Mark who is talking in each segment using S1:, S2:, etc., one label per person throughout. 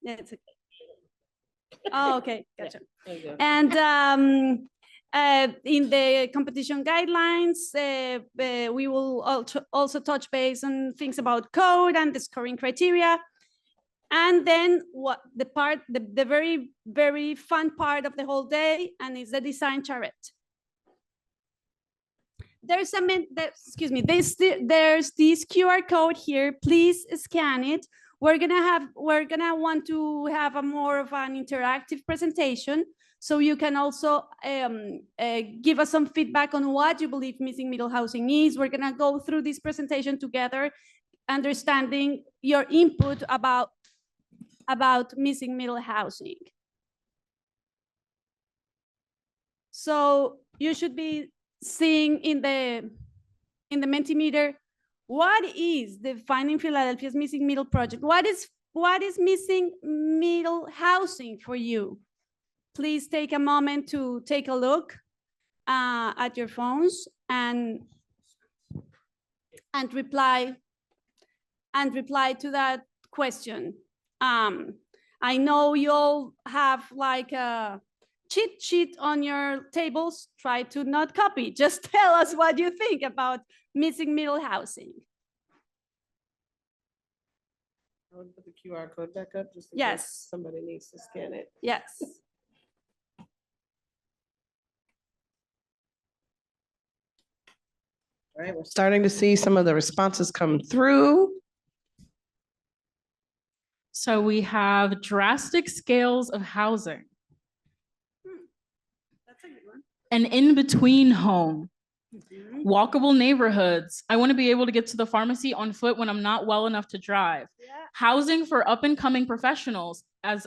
S1: Yeah, it's okay. Oh, okay, gotcha.
S2: Yeah,
S1: And in the competition guidelines, we will also touch base on things about code and the scoring criteria. And then what the very, very fun part of the whole day, and it's the Design Charrette. There's there's this QR code here. Please scan it. We're gonna want to have a more of an interactive presentation, so you can also give us some feedback on what you believe missing middle housing is. We're gonna go through this presentation together, understanding your input about missing middle housing. So you should be seeing in the Mentimeter, what is the Finding Philadelphia's Missing Middle project? What is missing middle housing for you? Please take a moment to take a look at your phones and reply to that question. I know you all have like a cheat sheet on your tables. Try to not copy. Just tell us what you think about missing middle housing.
S2: I would put the QR code back up just in
S1: Yes.
S2: case somebody needs to scan it.
S1: Yes.
S2: All right, we're starting to see some of the responses come through.
S3: So we have drastic scales of housing,
S1: That's a good one.
S3: an in-between home, walkable neighborhoods. I want to be able to get to the pharmacy on foot when I'm not well enough to drive.
S1: Yeah.
S3: Housing for up-and-coming professionals as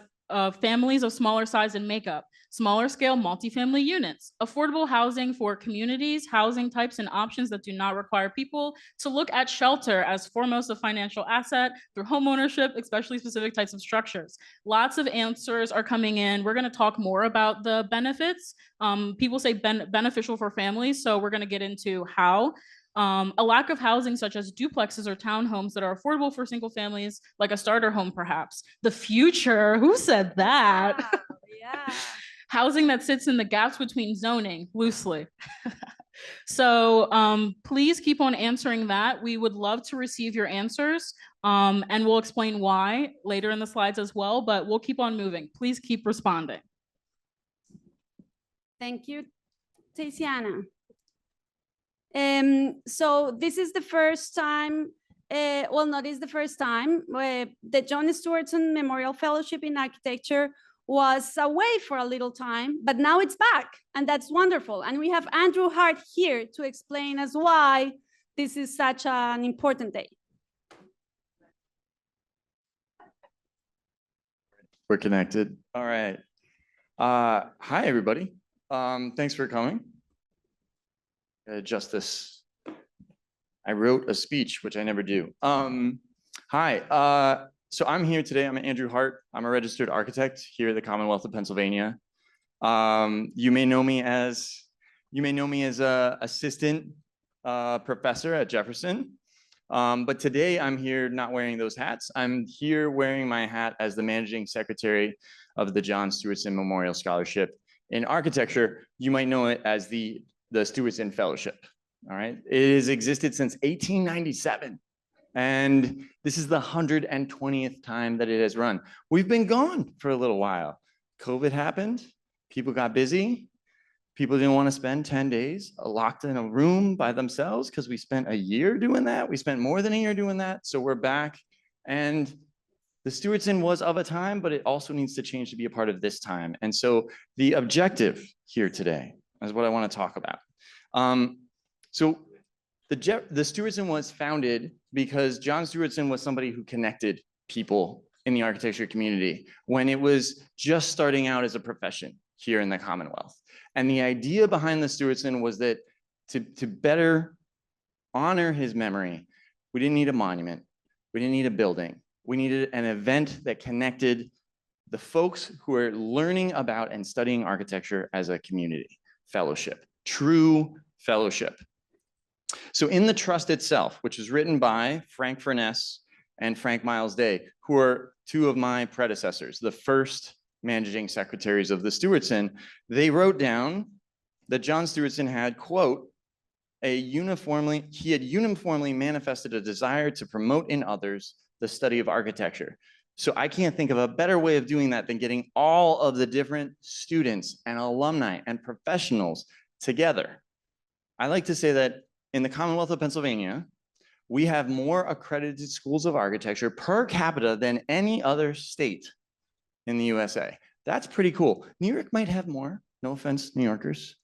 S3: families of smaller size and makeup, smaller scale multifamily units, affordable housing for communities, housing types and options that do not require people to look at shelter as foremost a financial asset through homeownership, especially specific types of structures. Lots of answers are coming in. We're going to talk more about the benefits. People say beneficial for families, so we're going to get into how. A lack of housing such as duplexes or townhomes that are affordable for single families, like a starter home perhaps. The future, who said that?
S1: Wow, yeah.
S3: Housing that sits in the gaps between zoning, loosely. So please keep on answering that. We would love to receive your answers, and we'll explain why later in the slides as well, but we'll keep on moving. Please keep responding.
S1: Thank you, Tiziana. So this is the first time, well, not is the first time, the John Stewardson Memorial Fellowship in Architecture was away for a little time, but now it's back, and that's wonderful. And we have Andrew Hart here to explain us why this is such an important day.
S4: We're connected. All right. Hi, everybody. Thanks for coming. Adjust this. I wrote a speech, which I never do. Hi. So I'm here today. I'm Andrew Hart. I'm a registered architect here at the Commonwealth of Pennsylvania. You may know me as a assistant professor at Jefferson. But today I'm here not wearing those hats. I'm here wearing my hat as the managing secretary of the John Stewardson Memorial Scholarship in Architecture. You might know it as the Stewardson Fellowship. All right. It has existed since 1897. And this is the 120th time that it has run. We've been gone for a little while. COVID happened. People got busy. People didn't want to spend 10 days locked in a room by themselves because we spent a year doing that. We spent more than a year doing that. So we're back. And the Stewardson was of a time, but it also needs to change to be a part of this time. And so the objective here today is what I want to talk about. So the Stewardson was founded because John Stewardson was somebody who connected people in the architecture community when it was just starting out as a profession here in the Commonwealth. And the idea behind the Stewardson was that to better honor his memory, we didn't need a monument. We didn't need a building. We needed an event that connected the folks who are learning about and studying architecture as a community. Fellowship, true fellowship. So in the trust itself, which is written by Frank Furness and Frank Miles Day, who are two of my predecessors, the first managing secretaries of the Stewardson. They wrote down that John Stewardson had, quote, he had uniformly manifested a desire to promote in others the study of architecture. So I can't think of a better way of doing that than getting all of the different students and alumni and professionals together. I like to say that in the Commonwealth of Pennsylvania, we have more accredited schools of architecture per capita than any other state in the USA. That's pretty cool. New York might have more, no offense, New Yorkers,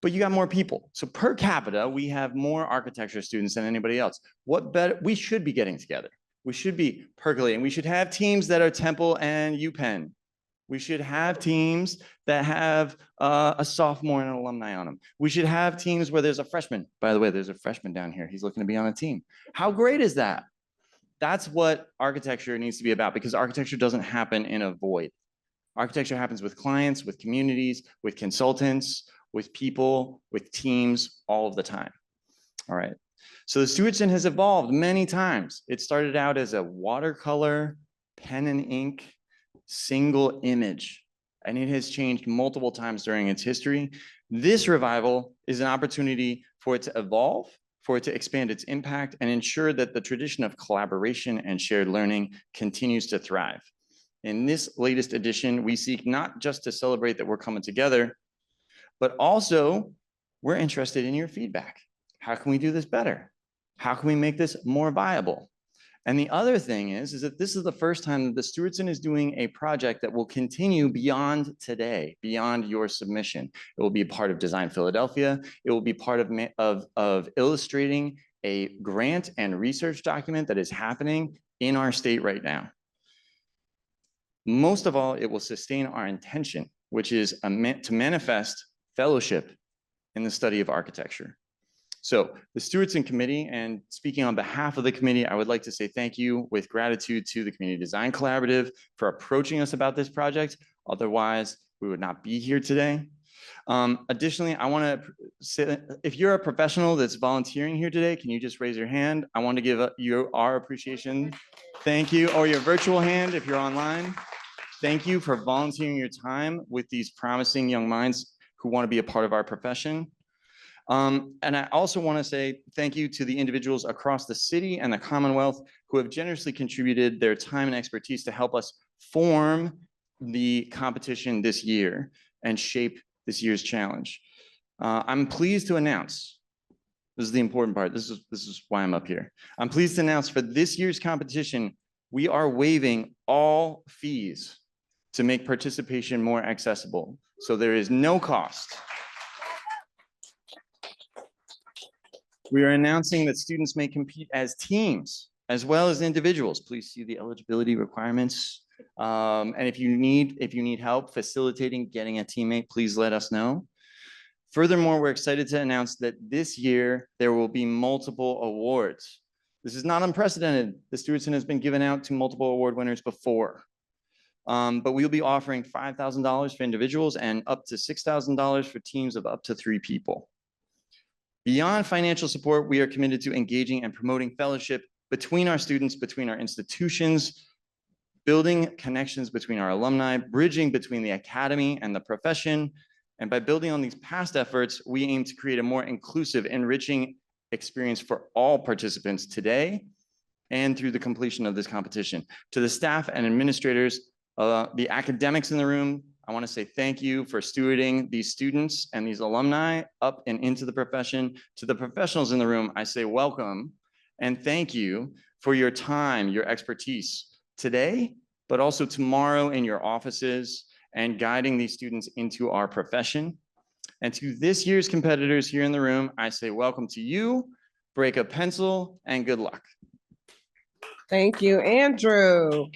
S4: but you got more people. So per capita, we have more architecture students than anybody else. What better, we should be getting together. We should be percolating. We should have teams that are Temple and UPenn. We should have teams that have a sophomore and an alumni on them. We should have teams where there's a freshman. By the way, there's a freshman down here. He's looking to be on a team. How great is that? That's what architecture needs to be about, because architecture doesn't happen in a void. Architecture happens with clients, with communities, with consultants, with people, with teams all of the time. All right. So the Stewardson has evolved many times. It started out as a watercolor, pen and ink, single image, and it has changed multiple times during its history. This revival is an opportunity for it to evolve, for it to expand its impact, and ensure that the tradition of collaboration and shared learning continues to thrive. In this latest edition, we seek not just to celebrate that we're coming together, but also we're interested in your feedback. How can we do this better? How can we make this more viable? And the other thing is that this is the first time that the Stewardson is doing a project that will continue beyond today, beyond your submission. It will be a part of Design Philadelphia. It will be part of illustrating a grant and research document that is happening in our state right now. Most of all, it will sustain our intention, which is to manifest fellowship in the study of architecture. So the Stewardson Committee, and speaking on behalf of the committee, I would like to say thank you with gratitude to the Community Design Collaborative for approaching us about this project. Otherwise, we would not be here today. Additionally, I want to say, if you're a professional that's volunteering here today, can you just raise your hand? I want to give you our appreciation. Thank you. Or your virtual hand if you're online. Thank you for volunteering your time with these promising young minds who want to be a part of our profession. And I also want to say thank you to the individuals across the city and the Commonwealth who have generously contributed their time and expertise to help us form the competition this year and shape this year's challenge. I'm pleased to announce, this is the important part, this is why I'm up here. I'm pleased to announce for this year's competition, we are waiving all fees to make participation more accessible. So there is no cost. We are announcing that students may compete as teams as well as individuals. Please see the eligibility requirements. And if you need help facilitating getting a teammate, please let us know. Furthermore, we're excited to announce that this year there will be multiple awards. This is not unprecedented. The Stewardson has been given out to multiple award winners before. But we'll be offering $5,000 for individuals and up to $6,000 for teams of up to 3 people. Beyond financial support, we are committed to engaging and promoting fellowship between our students, between our institutions, building connections between our alumni, bridging between the academy and the profession. And by building on these past efforts, we aim to create a more inclusive, enriching experience for all participants today and through the completion of this competition. To the staff and administrators, the academics in the room, I want to say thank you for stewarding these students and these alumni up and into the profession. To the professionals in the room, I say welcome and thank you for your time, your expertise today, but also tomorrow in your offices and guiding these students into our profession. And to this year's competitors here in the room, I say welcome to you, break a pencil, and good luck.
S2: Thank you, Andrew.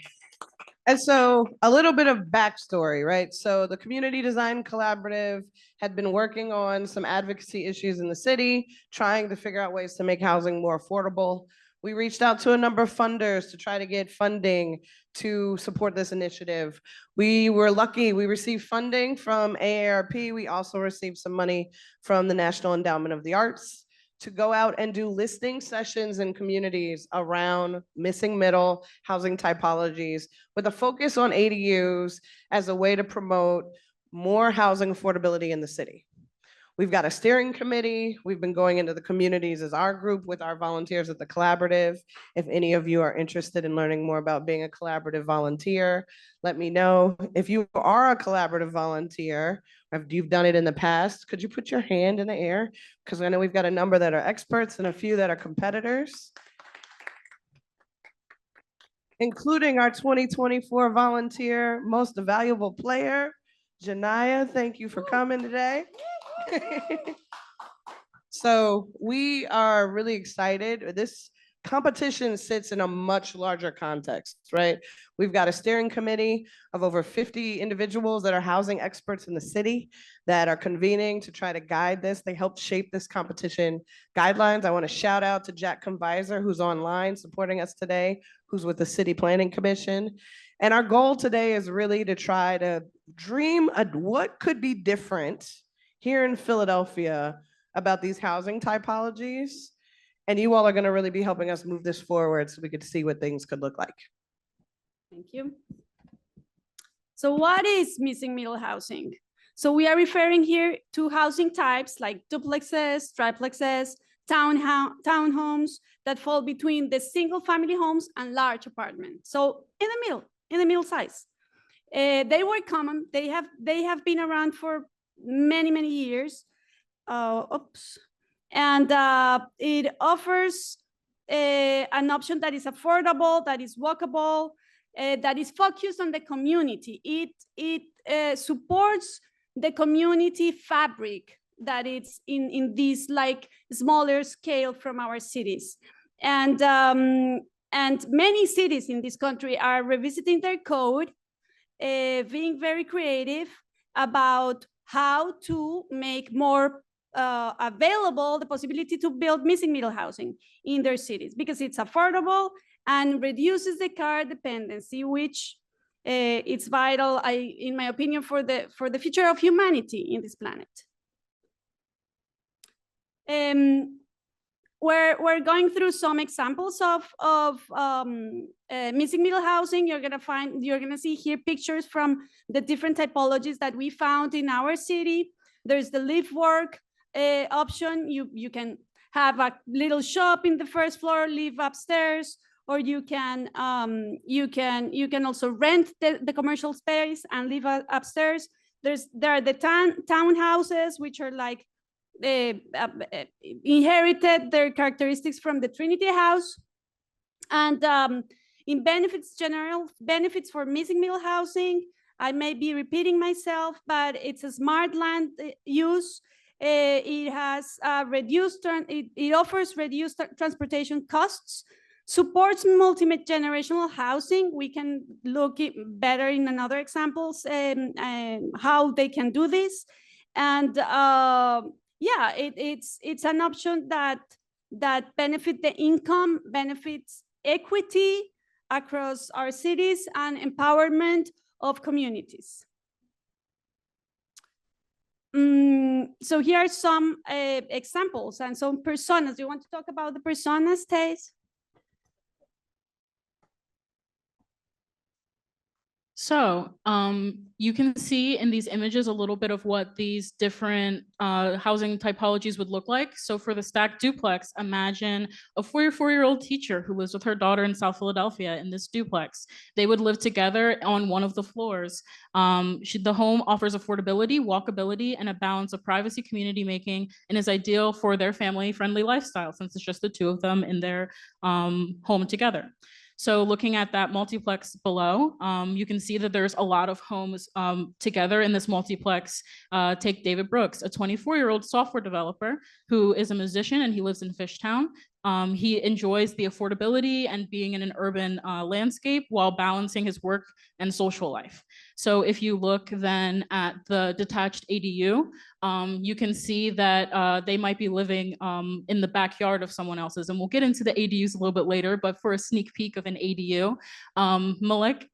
S2: And so a little bit of backstory, right? So the Community Design Collaborative had been working on some advocacy issues in the city, trying to figure out ways to make housing more affordable. We reached out to a number of funders to try to get funding to support this initiative. We were lucky, we received funding from AARP. We also received some money from the National Endowment of the Arts. to go out and do listening sessions in communities around missing middle housing typologies with a focus on ADUs as a way to promote more housing affordability in the city. We've got a steering committee. We've been going into the communities as our group with our volunteers at the collaborative. If any of you are interested in learning more about being a collaborative volunteer, let me know. If you are a collaborative volunteer, or if you've done it in the past, could you put your hand in the air? Because I know we've got a number that are experts and a few that are competitors, including our 2024 volunteer most valuable player, Janaya. Thank you for coming today. So we are really excited. This competition sits in a much larger context, right? We've got a steering committee of over 50 individuals that are housing experts in the city that are convening to try to guide this. They helped shape this competition guidelines. I want to shout out to Jack Conviser, who's online supporting us today, who's with the City Planning Commission. And our goal today is really to try to dream what could be different here in Philadelphia about these housing typologies. And you all are going to really be helping us move this forward so we could see what things could look like.
S1: Thank you. So what is missing middle housing? So we are referring here to housing types like duplexes, triplexes, townhomes that fall between the single family homes and large apartments. So in the middle size. They were common. They have been around for many years. And it offers an option that is affordable, that is walkable, that is focused on the community. It supports the community fabric that it's in this like smaller scale from our cities. And many cities in this country are revisiting their code, being very creative about how to make more available the possibility to build missing middle housing in their cities because it's affordable and reduces the car dependency, which it's vital, in my opinion, for the future of humanity in this planet. We're going through some examples of missing middle housing. You're gonna see here pictures from the different typologies that we found in our city. There's the live work option. You can have a little shop in the first floor, live upstairs, or you can also rent the commercial space and live upstairs. There are the townhouses, which are like inherited their characteristics from the Trinity House. And in general benefits for missing middle housing, I may be repeating myself, but it's a smart land use. It has it offers reduced transportation costs, supports multi-generational housing. We can look better in another examples how they can do this. And yeah, it's an option that benefit the income, benefits equity across our cities, and empowerment of communities. So here are some examples and some personas. Do you want to talk about the personas, Taze?
S3: So you can see in these images a little bit of what these different housing typologies would look like. So for the stacked duplex, imagine a 44-year-old teacher who lives with her daughter in South Philadelphia in this duplex. They would live together on one of the floors. The home offers affordability, walkability, and a balance of privacy, community making, and is ideal for their family-friendly lifestyle since it's just the two of them in their home together. So looking at that multiplex below, you can see that there's a lot of homes together in this multiplex. Take David Brooks, a 24-year-old software developer who is a musician and he lives in Fishtown. He enjoys the affordability and being in an urban landscape while balancing his work and social life. So if you look then at the detached ADU, you can see that they might be living in the backyard of someone else's. And we'll get into the ADUs a little bit later, but for a sneak peek of an ADU, Malik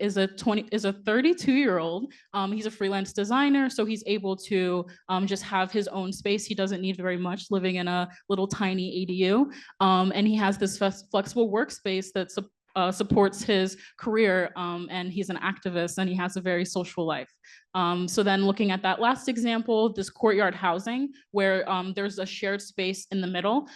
S3: is a 32-year-old. He's a freelance designer, so he's able to just have his own space. He doesn't need very much, living in a little tiny ADU. And he has this flexible workspace that supports his career, and he's an activist, and he has a very social life. So then looking at that last example, this courtyard housing where there's a shared space in the middle.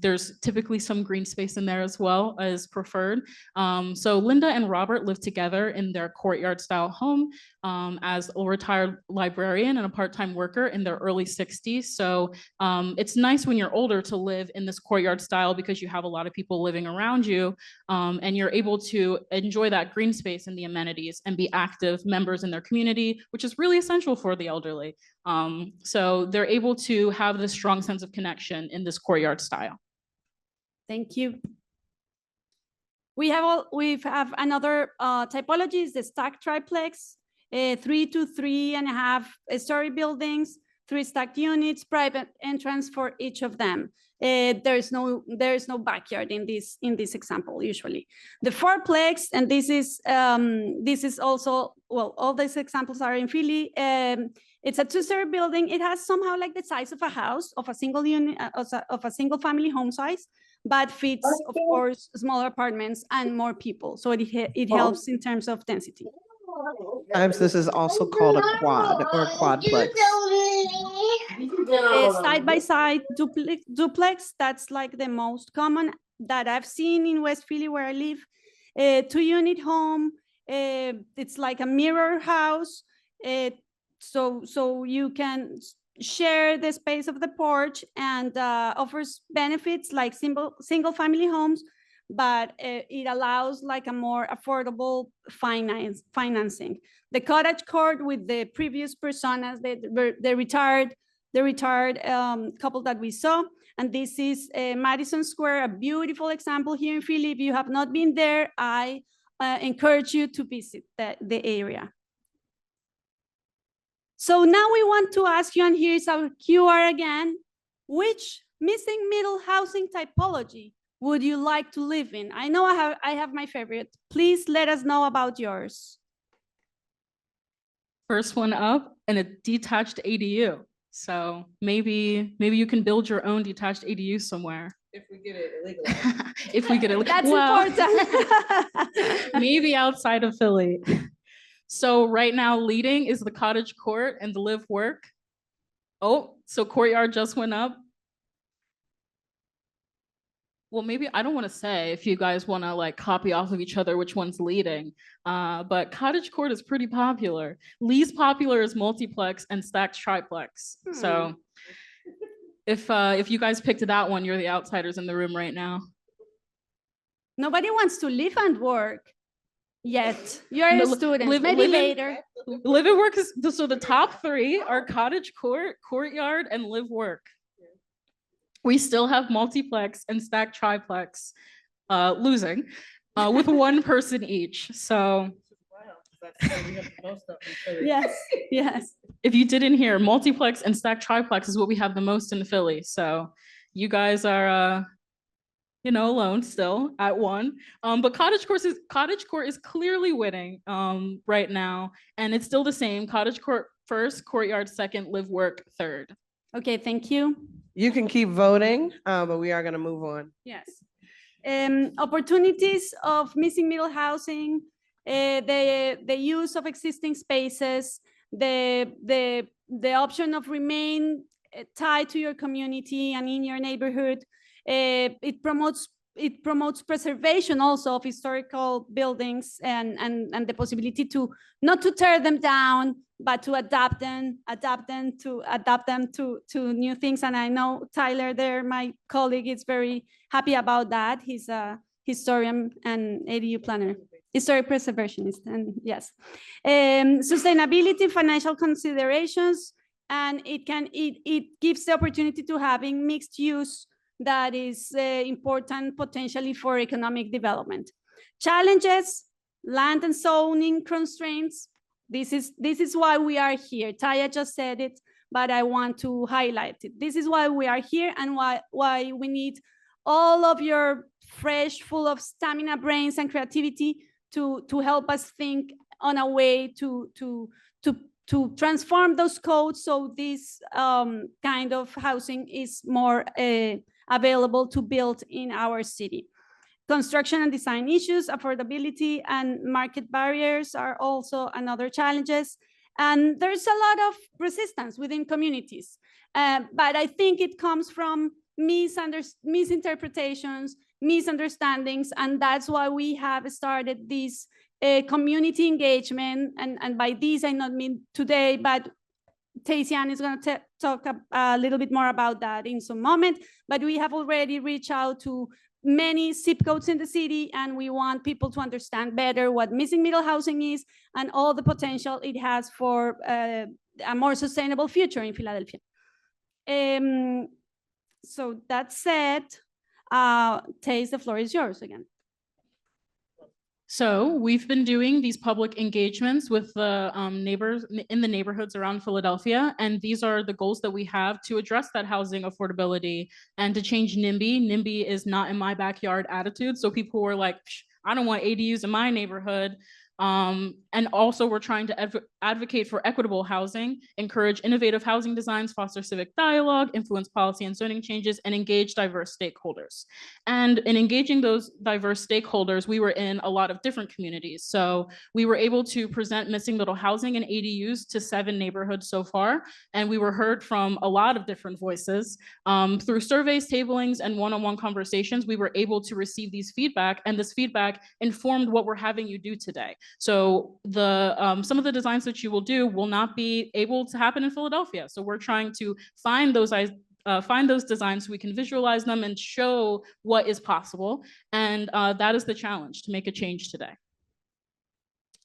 S3: There's typically some green space in there as well as preferred. So Linda and Robert live together in their courtyard style home as a retired librarian and a part-time worker in their early 60s. So it's nice when you're older to live in this courtyard style because you have a lot of people living around you, and you're able to enjoy that green space and the amenities and be active members in their community, which is really essential for the elderly. So they're able to have this strong sense of connection in this courtyard style.
S1: Thank you. We have another typology, is the stacked triplex, 3 to 3.5 story buildings, 3 stacked units, private entrance for each of them. There is no backyard in this example usually. The fourplex, and this is also, well, all these examples are in Philly. It's a 2-story building. It has somehow like the size of a house, of a single unit, of a single family home size, but fits, of course, smaller apartments and more people. So it helps in terms of density.
S2: Sometimes this is also called a quad or quadplex.
S1: Side-by-side duplex, that's like the most common that I've seen in West Philly where I live. 2-unit home, it's like a mirror house. So you can share the space of the porch, and offers benefits like single family homes, but it allows like a more affordable financing. The cottage court with the previous personas, the retired couple that we saw, and this is Madison Square, a beautiful example here in Philly. If you have not been there, I encourage you to visit the area. So now we want to ask you, and here's our QR again, which missing middle housing typology would you like to live in? I know I have my favorite. Please let us know about yours.
S3: First one up, and a detached ADU. So maybe you can build your own detached ADU somewhere.
S2: If we get it legalized.
S3: If we get it,
S1: That's important.
S3: Maybe outside of Philly. So right now leading is the cottage court and the live work. Oh, so courtyard just went up. Well, maybe I don't want to say if you guys want to like copy off of each other which one's leading, but cottage court is pretty popular. Least popular is multiplex and stacked triplex. So if you guys picked that one, you're the outsiders in the room right now.
S1: Nobody wants to live and work yet. You're a student, maybe later.
S3: Live and work is, so the top 3 are cottage court, courtyard, and live work. We still have multiplex and stacked triplex losing with 1 person each. So
S1: yes.
S3: If you didn't hear, multiplex and stacked triplex is what we have the most in Philly. So you guys are alone still at 1. But cottage court is clearly winning right now, and it's still the same. Cottage court first, courtyard second, live work third.
S1: Okay, thank you.
S2: You can keep voting, but we are going to move on.
S1: Yes. Opportunities of missing middle housing, the use of existing spaces, the option of remain tied to your community and in your neighborhood. It promotes preservation also of historical buildings and the possibility to not to tear them down, but to adapt them to new things. And I know Tyler there, my colleague, is very happy about that. He's a historian and ADU planner, historic preservationist, and yes. Sustainability, financial considerations, and it gives the opportunity to having mixed use that is important potentially for economic development. Challenges, land and zoning constraints. This is why we are here. Taya just said it, but I want to highlight it. This is why we are here and why we need all of your fresh, full of stamina brains and creativity to help us think on a way to transform those codes so this kind of housing is more available to build in our city. Construction and design issues, affordability and market barriers are also another challenges. And there's a lot of resistance within communities. But I think it comes from misinterpretations, misunderstandings, and that's why we have started this community engagement. And by this, I not mean today, but Taisian is going to talk a little bit more about that in some moment. But we have already reached out to many zip codes in the city, and we want people to understand better what missing middle housing is and all the potential it has for a more sustainable future in Philadelphia. So that said, Thais, the floor is yours again.
S3: So we've been doing these public engagements with the neighbors in the neighborhoods around Philadelphia, and these are the goals that we have to address that housing affordability and to change NIMBY. NIMBY is not in my backyard attitude. So people were like, I don't want ADUs in my neighborhood. And also we're trying to advocate for equitable housing, encourage innovative housing designs, foster civic dialogue, influence policy and zoning changes, and engage diverse stakeholders. And in engaging those diverse stakeholders, we were in a lot of different communities. So we were able to present missing middle housing and ADUs to 7 neighborhoods so far. And we were heard from a lot of different voices. Through surveys, tablings, and one-on-one conversations, we were able to receive these feedback, and this feedback informed what we're having you do today. So the some of the designs that you will do will not be able to happen in Philadelphia. So we're trying to find those designs so we can visualize them and show what is possible. And that is the challenge, to make a change today.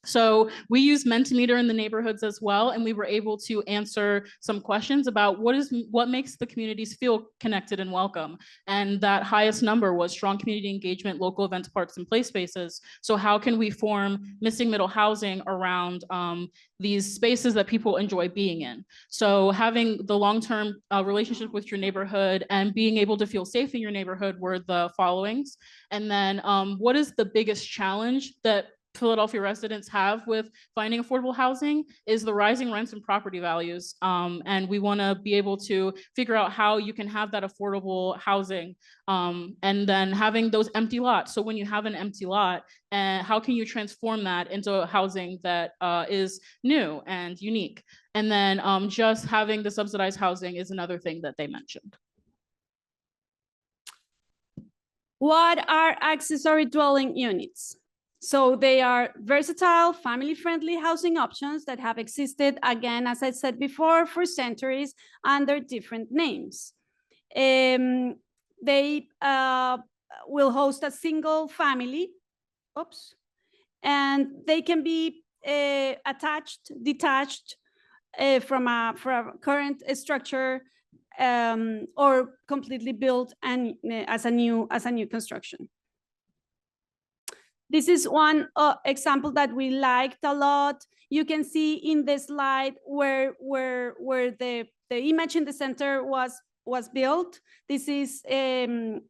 S3: So we use Mentimeter in the neighborhoods as well, and we were able to answer some questions about what makes the communities feel connected and welcome. And that highest number was strong community engagement, local events, parks, and play spaces. So how can we form missing middle housing around these spaces that people enjoy being in? So having the long-term relationship with your neighborhood and being able to feel safe in your neighborhood were the followings. And then what is the biggest challenge that Philadelphia residents have with finding affordable housing is the rising rents and property values. And we want to be able to figure out how you can have that affordable housing and then having those empty lots. So when you have an empty lot, how can you transform that into housing that is new and unique? And then just having the subsidized housing is another thing that they mentioned.
S1: What are accessory dwelling units? So they are versatile, family-friendly housing options that have existed, again, as I said before, for centuries under different names. They will host a single family, and they can be attached, detached from a current structure, or completely built and as a new construction. This is one example that we liked a lot. You can see in the slide where the image in the center was built. This is in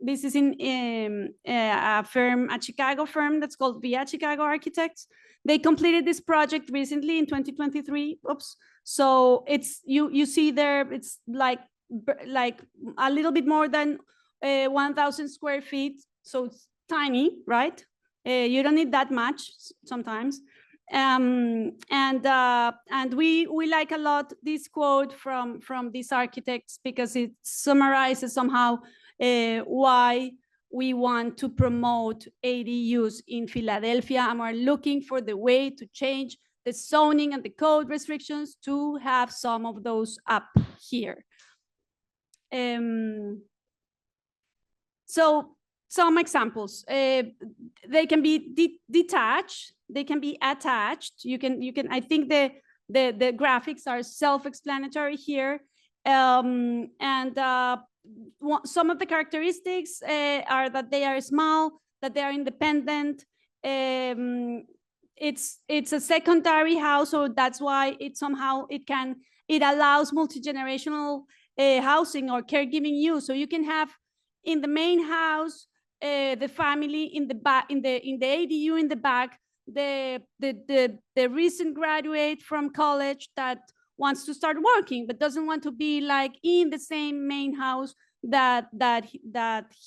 S1: a Chicago firm that's called Via Chicago Architects. They completed this project recently in 2023. So it's you see there, it's like a little bit more than 1,000 square feet. So it's tiny, right? You don't need that much sometimes. And we like a lot this quote from these architects, because it summarizes somehow why we want to promote ADUs in Philadelphia, and we're looking for the way to change the zoning and the code restrictions to have some of those up here. So some examples, they can be detached, they can be attached. You can, I think the graphics are self-explanatory here. And some of the characteristics are that they are small, that they are independent. It's a secondary house, so that's why it allows multi-generational housing or caregiving use. So you can have in the main house the family in the back, in the ADU in the back, the recent graduate from college that wants to start working but doesn't want to be like in the same main house that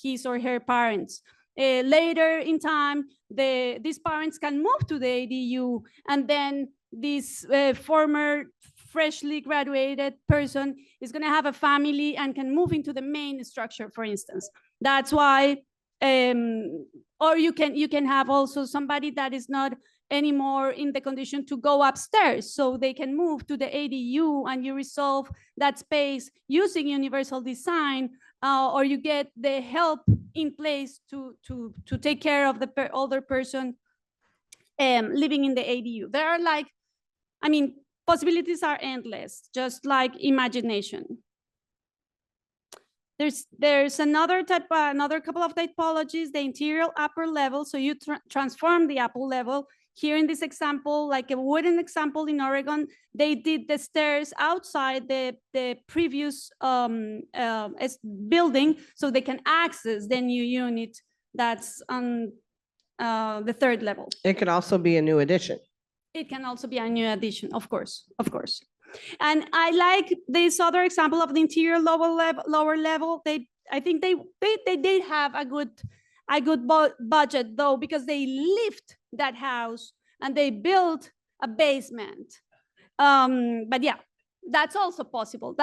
S1: his or her parents. Later in time, these parents can move to the ADU, and then this former freshly graduated person is going to have a family and can move into the main structure, for instance. That's why, or you can have also somebody that is not anymore in the condition to go upstairs, so they can move to the ADU, and you resolve that space using universal design, or you get the help in place to take care of the older person living in the ADU. There are like, I mean, possibilities are endless, just like imagination. There's another couple of typologies, the interior upper level. So you transform the upper level. Here in this example, like a wooden example in Oregon, they did the stairs outside the previous building, so they can access the new unit that's on the third level.
S2: It could also be a new addition.
S1: It can also be a new addition, of course. And I like this other example of the interior lower level. I think they did have a good budget though, because they lift that house and they built a basement. But yeah, that's also possible.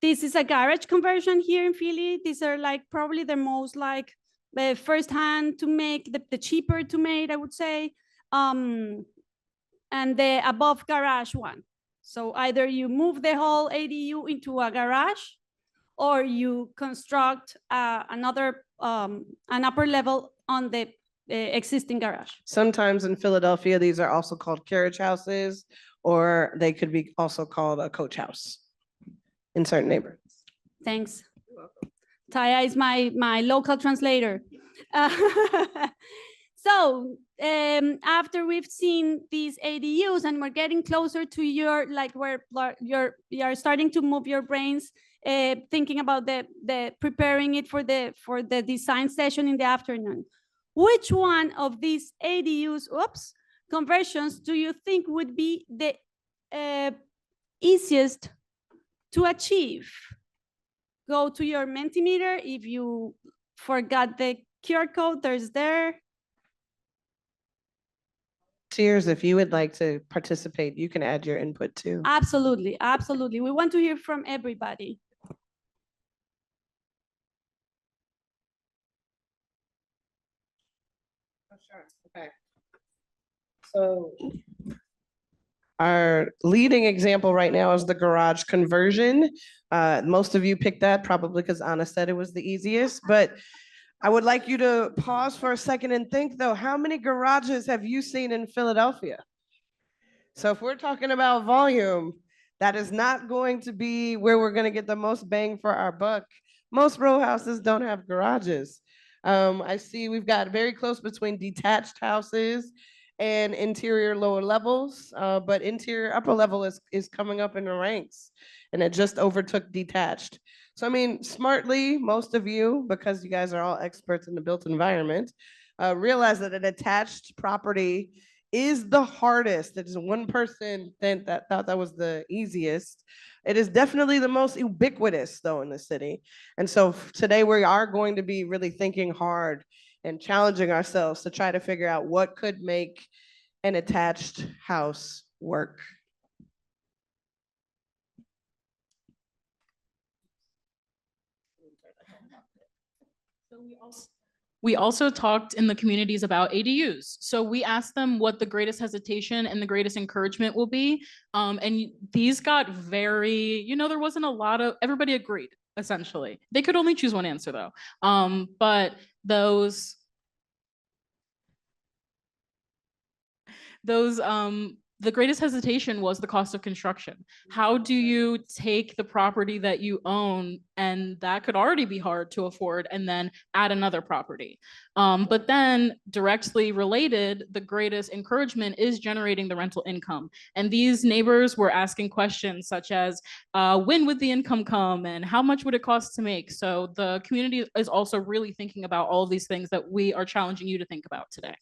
S1: This is a garage conversion here in Philly. These are like probably the most like first hand to make, the cheaper to make, I would say. And the above garage one. So either you move the whole ADU into a garage, or you construct an upper level on the existing garage.
S2: Sometimes in Philadelphia, these are also called carriage houses, or they could be also called a coach house in certain neighborhoods.
S1: Thanks. Taya is my local translator. So after we've seen these ADUs and we're getting closer to your, like where you're starting to move your brains, thinking about the preparing it for the design session in the afternoon. Which one of these ADUs, conversions do you think would be the easiest to achieve? Go to your Mentimeter. If you forgot the QR code, there's there.
S2: Cheers, if you would like to participate, you can add your input too.
S1: Absolutely. We want to hear from everybody.
S2: Oh, sure. Okay. So our leading example right now is the garage conversion. Most of you picked that probably because Anna said it was the easiest, but I would like you to pause for a second and think though, how many garages have you seen in Philadelphia? So if we're talking about volume, that is not going to be where we're going to get the most bang for our buck. Most row houses don't have garages. I see we've got very close between detached houses and interior lower levels, but interior upper level is coming up in the ranks, and it just overtook detached. So I mean, smartly, most of you, because you guys are all experts in the built environment, realize that an attached property is the hardest. It is one person that thought that was the easiest. It is definitely the most ubiquitous though in the city. And so today we are going to be really thinking hard and challenging ourselves to try to figure out what could make an attached house work.
S3: We also talked in the communities about ADUs. So we asked them what the greatest hesitation and the greatest encouragement will be. And these got very, there wasn't a lot of, everybody agreed, essentially. They could only choose one answer though. But those the greatest hesitation was the cost of construction. How do you take the property that you own, and that could already be hard to afford, and then add another property? But then directly related, the greatest encouragement is generating the rental income. And these neighbors were asking questions such as, when would the income come and how much would it cost to make? So the community is also really thinking about all of these things that we are challenging you to think about today.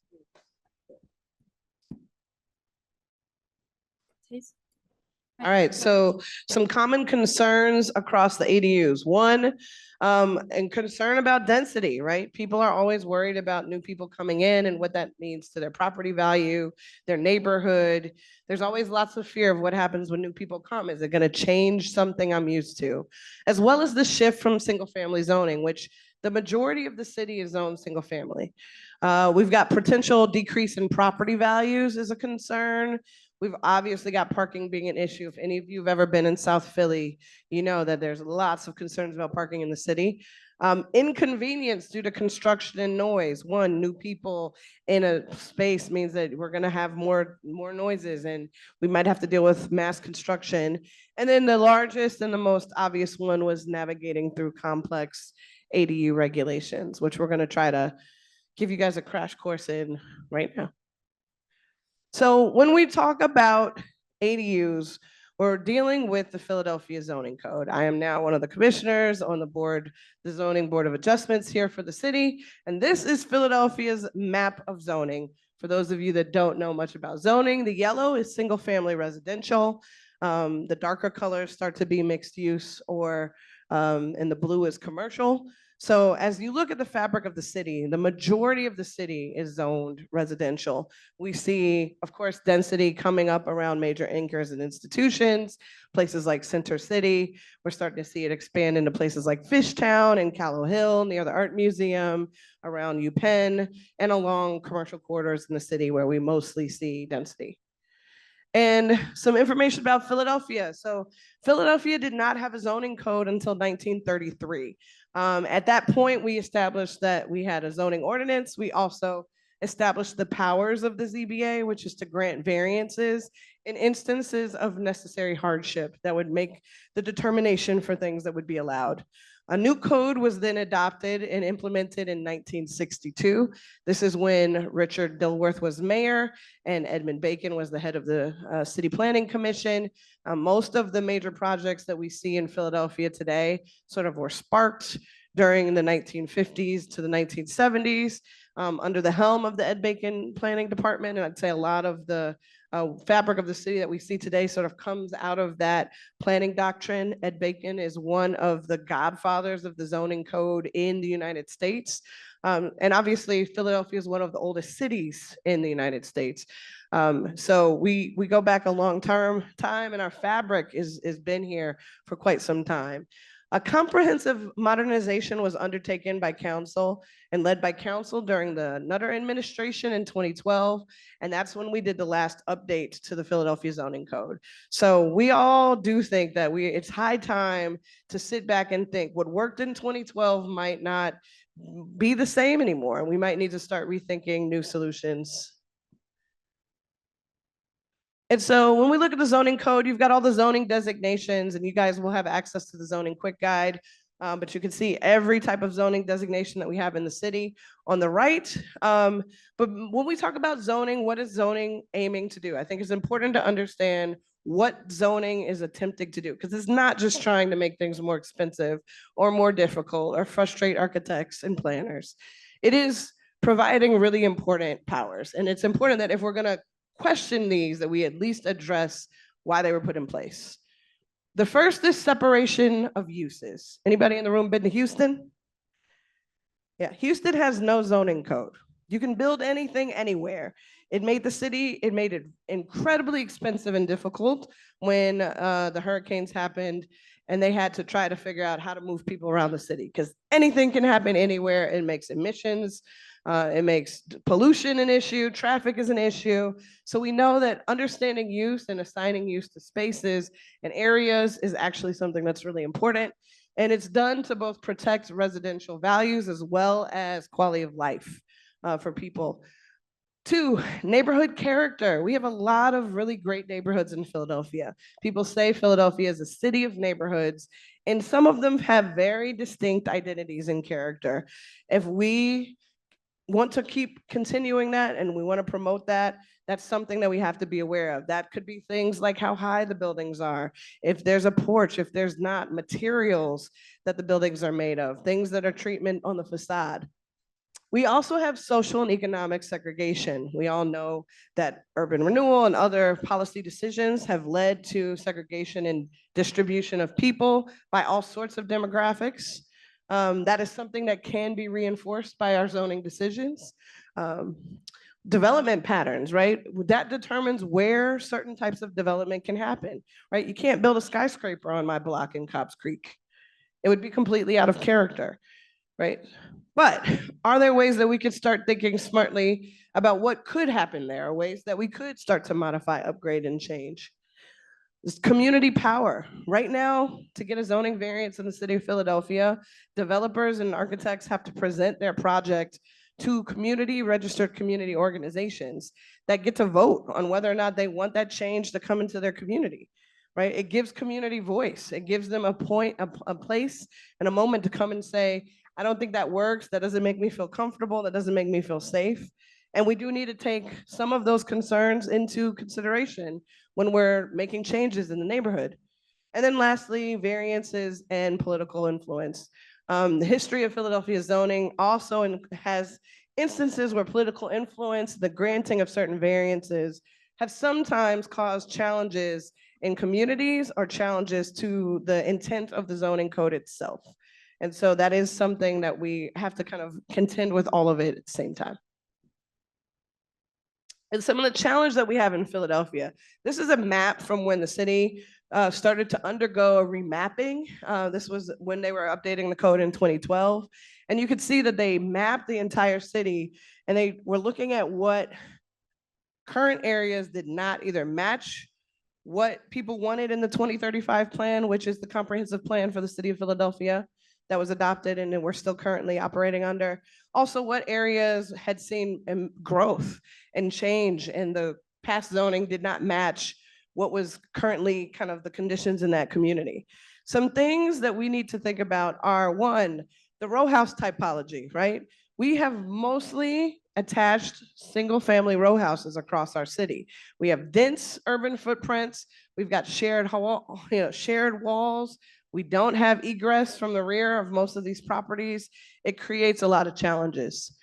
S2: All right, so some common concerns across the ADUs. One, and concern about density, right? People are always worried about new people coming in and what that means to their property value, their neighborhood. There's always lots of fear of what happens when new people come. Is it going to change something I'm used to? As well as the shift from single family zoning, which the majority of the city is zoned single family. We've got potential decrease in property values is a concern. We've obviously got parking being an issue. If any of you have ever been in South Philly, you know that there's lots of concerns about parking in the city. Inconvenience due to construction and noise. One, new people in a space means that we're gonna have more noises, and we might have to deal with mass construction. And then the largest and the most obvious one was navigating through complex ADU regulations, which we're gonna try to give you guys a crash course in right now. So when we talk about ADUs, we're dealing with the Philadelphia zoning code. I am now one of the commissioners on the board, the zoning board of adjustments here for the city. And this is Philadelphia's map of zoning. For those of you that don't know much about zoning, the yellow is single family residential. The darker colors start to be mixed use, or and the blue is commercial. So as you look at the fabric of the city, the majority of the city is zoned residential. We see, of course, density coming up around major anchors and institutions, places like Center City. We're starting to see it expand into places like Fishtown and Callow Hill near the Art Museum, around UPenn, and along commercial corridors in the city where we mostly see density. And some information about Philadelphia. So Philadelphia did not have a zoning code until 1933. At that point, we established that we had a zoning ordinance. We also established the powers of the ZBA, which is to grant variances in instances of necessary hardship that would make the determination for things that would be allowed. A new code was then adopted and implemented in 1962. This is when Richard Dilworth was mayor and Edmund Bacon was the head of the City Planning Commission. Most of the major projects that we see in Philadelphia today sort of were sparked during the 1950s to the 1970s under the helm of the Ed Bacon Planning Department. And I'd say a lot of the fabric of the city that we see today sort of comes out of that planning doctrine. Ed Bacon is one of the godfathers of the zoning code in the United States. And obviously, Philadelphia is one of the oldest cities in the United States. So we go back a long time, and our fabric is been here for quite some time. A comprehensive modernization was undertaken by council and led by council during the Nutter administration in 2012. And that's when we did the last update to the Philadelphia zoning code. So we all do think that it's high time to sit back and think what worked in 2012 might not be the same anymore. We might need to start rethinking new solutions. And so when we look at the zoning code, you've got all the zoning designations, and you guys will have access to the zoning quick guide. But you can see every type of zoning designation that we have in the city on the right. But when we talk about zoning, what is zoning aiming to do? I think it's important to understand what zoning is attempting to do, because it's not just trying to make things more expensive or more difficult or frustrate architects and planners. It is providing really important powers. And it's important that if we're going to question these, that we at least address why they were put in place. The first is separation of uses. Anybody in the room been to Houston? Yeah, Houston has no zoning code. You can build anything anywhere. It made it incredibly expensive and difficult when the hurricanes happened and they had to try to figure out how to move people around the city, because anything can happen anywhere. It makes emissions, it makes pollution an issue, traffic is an issue. So we know that understanding use and assigning use to spaces and areas is actually something that's really important. And it's done to both protect residential values as well as quality of life for people. 2, neighborhood character. We have a lot of really great neighborhoods in Philadelphia. People say Philadelphia is a city of neighborhoods, and some of them have very distinct identities and character. If we want to keep continuing that and we want to promote that, that's something that we have to be aware of. That could be things like how high the buildings are, if there's a porch, if there's not, materials that the buildings are made of, things that are treatment on the facade. We also have social and economic segregation. We all know that urban renewal and other policy decisions have led to segregation and distribution of people by all sorts of demographics. That is something that can be reinforced by our zoning decisions. Development patterns, right? That determines where certain types of development can happen, right? You can't build a skyscraper on my block in Cobbs Creek. It would be completely out of character, right? But are there ways that we could start thinking smartly about what could happen there, ways that we could start to modify, upgrade, and change? This community power. Right now, to get a zoning variance in the city of Philadelphia, developers and architects have to present their project to registered community organizations that get to vote on whether or not they want that change to come into their community, right? It gives community voice. It gives them a place, and a moment to come and say, I don't think that works. That doesn't make me feel comfortable. That doesn't make me feel safe. And we do need to take some of those concerns into consideration when we're making changes in the neighborhood. And then lastly, variances and political influence. The history of Philadelphia zoning also has instances where political influence, the granting of certain variances, have sometimes caused challenges in communities or challenges to the intent of the zoning code itself. And so that is something that we have to kind of contend with all of it at the same time. And some of the challenge that we have in Philadelphia, this is a map from when the city started to undergo a remapping. This was when they were updating the code in 2012. And you could see that they mapped the entire city and they were looking at what current areas did not either match what people wanted in the 2035 plan, which is the comprehensive plan for the city of Philadelphia that was adopted and we're still currently operating under. Also, what areas had seen growth and change and the past zoning did not match what was currently kind of the conditions in that community. Some things that we need to think about are, 1, the row house typology, right? We have mostly attached single family row houses across our city. We have dense urban footprints. We've got shared walls. We don't have egress from the rear of most of these properties. It creates a lot of challenges.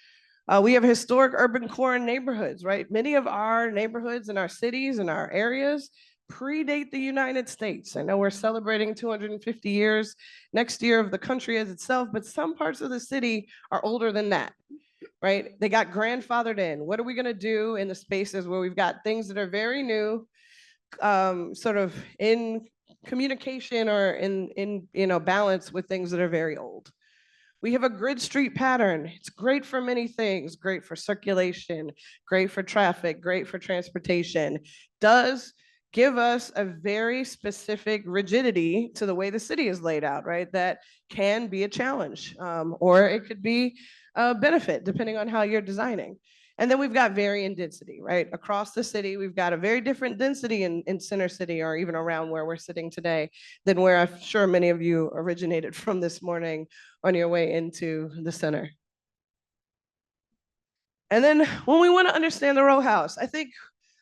S2: We have historic urban core neighborhoods, right? Many of our neighborhoods in our cities and our areas predate the United States. I know we're celebrating 250 years next year of the country as itself, but some parts of the city are older than that, right? They got grandfathered in. What are we gonna do in the spaces where we've got things that are very new, sort of in communication or in balance with things that are very old? We have a grid street pattern. It's great for many things, great for circulation, great for traffic, great for transportation. Does give us a very specific rigidity to the way the city is laid out, right? That can be a challenge, or it could be a benefit depending on how you're designing. And then we've got varying density, right? Across the city, we've got a very different density in Center City or even around where we're sitting today than where I'm sure many of you originated from this morning on your way into the center. And then when we want to understand the row house, I think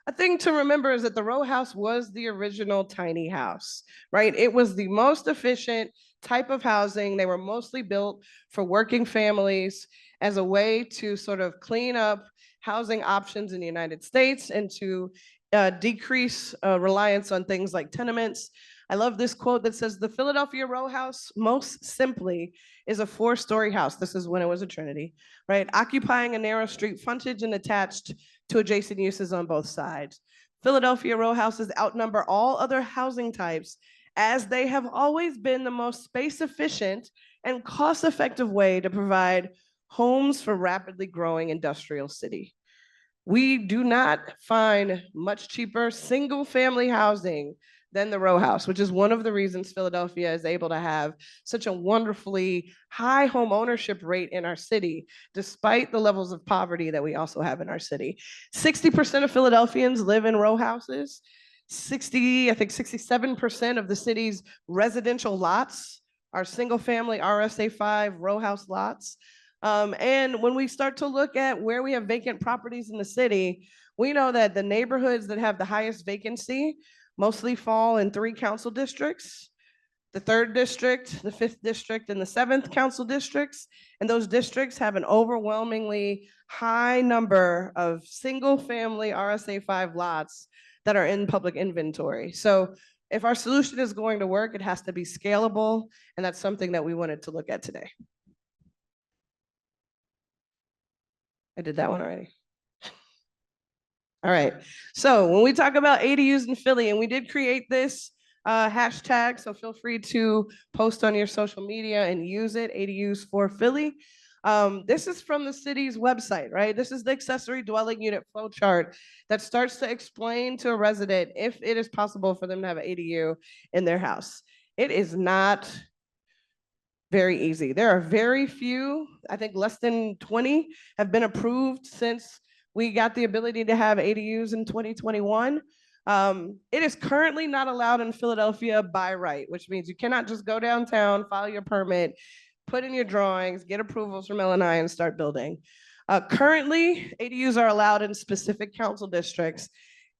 S2: a thing to remember is that the row house was the original tiny house, right? It was the most efficient type of housing. They were mostly built for working families as a way to sort of clean up housing options in the United States and to decrease reliance on things like tenements. I love this quote that says, the Philadelphia row house, most simply, is a 4-story house. This is when it was a Trinity, right? Occupying a narrow street frontage and attached to adjacent uses on both sides. Philadelphia row houses outnumber all other housing types as they have always been the most space efficient and cost-effective way to provide homes for rapidly growing industrial city. We do not find much cheaper single family housing than the row house, which is one of the reasons Philadelphia is able to have such a wonderfully high home ownership rate in our city, despite the levels of poverty that we also have in our city. 60% of Philadelphians live in row houses. 67% of the city's residential lots are single family RSA 5 row house lots. And when we start to look at where we have vacant properties in the city, we know that the neighborhoods that have the highest vacancy mostly fall in 3 council districts: the 3rd district, the 5th district, and the 7th council districts. And those districts have an overwhelmingly high number of single family RSA 5 lots that are in public inventory. So if our solution is going to work, it has to be scalable. And that's something that we wanted to look at today. I did that one already. All right. So when we talk about ADUs in Philly, and we did create this hashtag, so feel free to post on your social media and use it, ADUs for Philly. This is from the city's website, right? This is the accessory dwelling unit flow chart that starts to explain to a resident if it is possible for them to have an ADU in their house. It is not very easy. There are very few, I think less than 20 have been approved since we got the ability to have ADUs in 2021. It is currently not allowed in Philadelphia by right, which means you cannot just go downtown, file your permit, put in your drawings, get approvals from L&I and start building. Currently, ADUs are allowed in specific council districts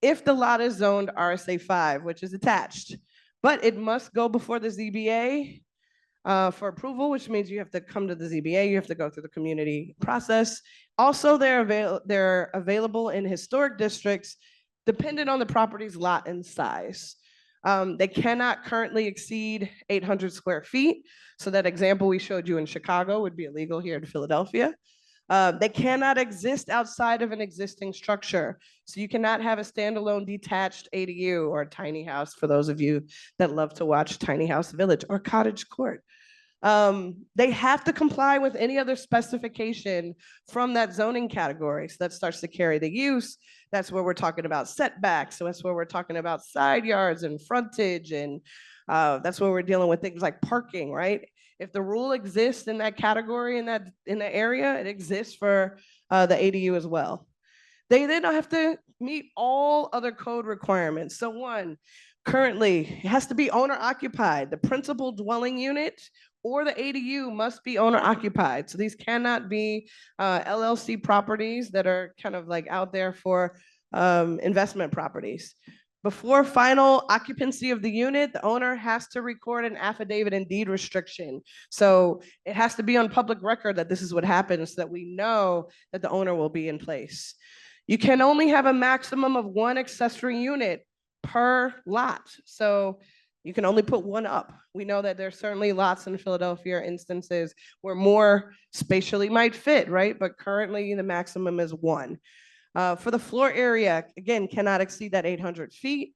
S2: if the lot is zoned RSA 5, which is attached, but it must go before the ZBA for approval, which means you have to come to the ZBA, you have to go through the community process. Also, they're available in historic districts, dependent on the property's lot and size. They cannot currently exceed 800 square feet. So that example we showed you in Chicago would be illegal here in Philadelphia. They cannot exist outside of an existing structure. So you cannot have a standalone detached ADU or a tiny house, for those of you that love to watch Tiny House Village or Cottage Court. They have to comply with any other specification from that zoning category. So that starts to carry the use. That's where we're talking about setbacks. So that's where we're talking about side yards and frontage. And that's where we're dealing with things like parking, right? If the rule exists in that category, in the area, it exists for the ADU as well. They then have to meet all other code requirements. So one, currently, it has to be owner occupied. The principal dwelling unit or the ADU must be owner occupied. So these cannot be LLC properties that are kind of like out there for investment properties. Before final occupancy of the unit, the owner has to record an affidavit and deed restriction. So it has to be on public record that this is what happens, so that we know that the owner will be in place. You can only have a maximum of 1 accessory unit per lot. So you can only put 1 up. We know that there's certainly lots in Philadelphia, instances where more spatially might fit, right? But currently the maximum is 1. For the floor area, again, cannot exceed that 800 feet.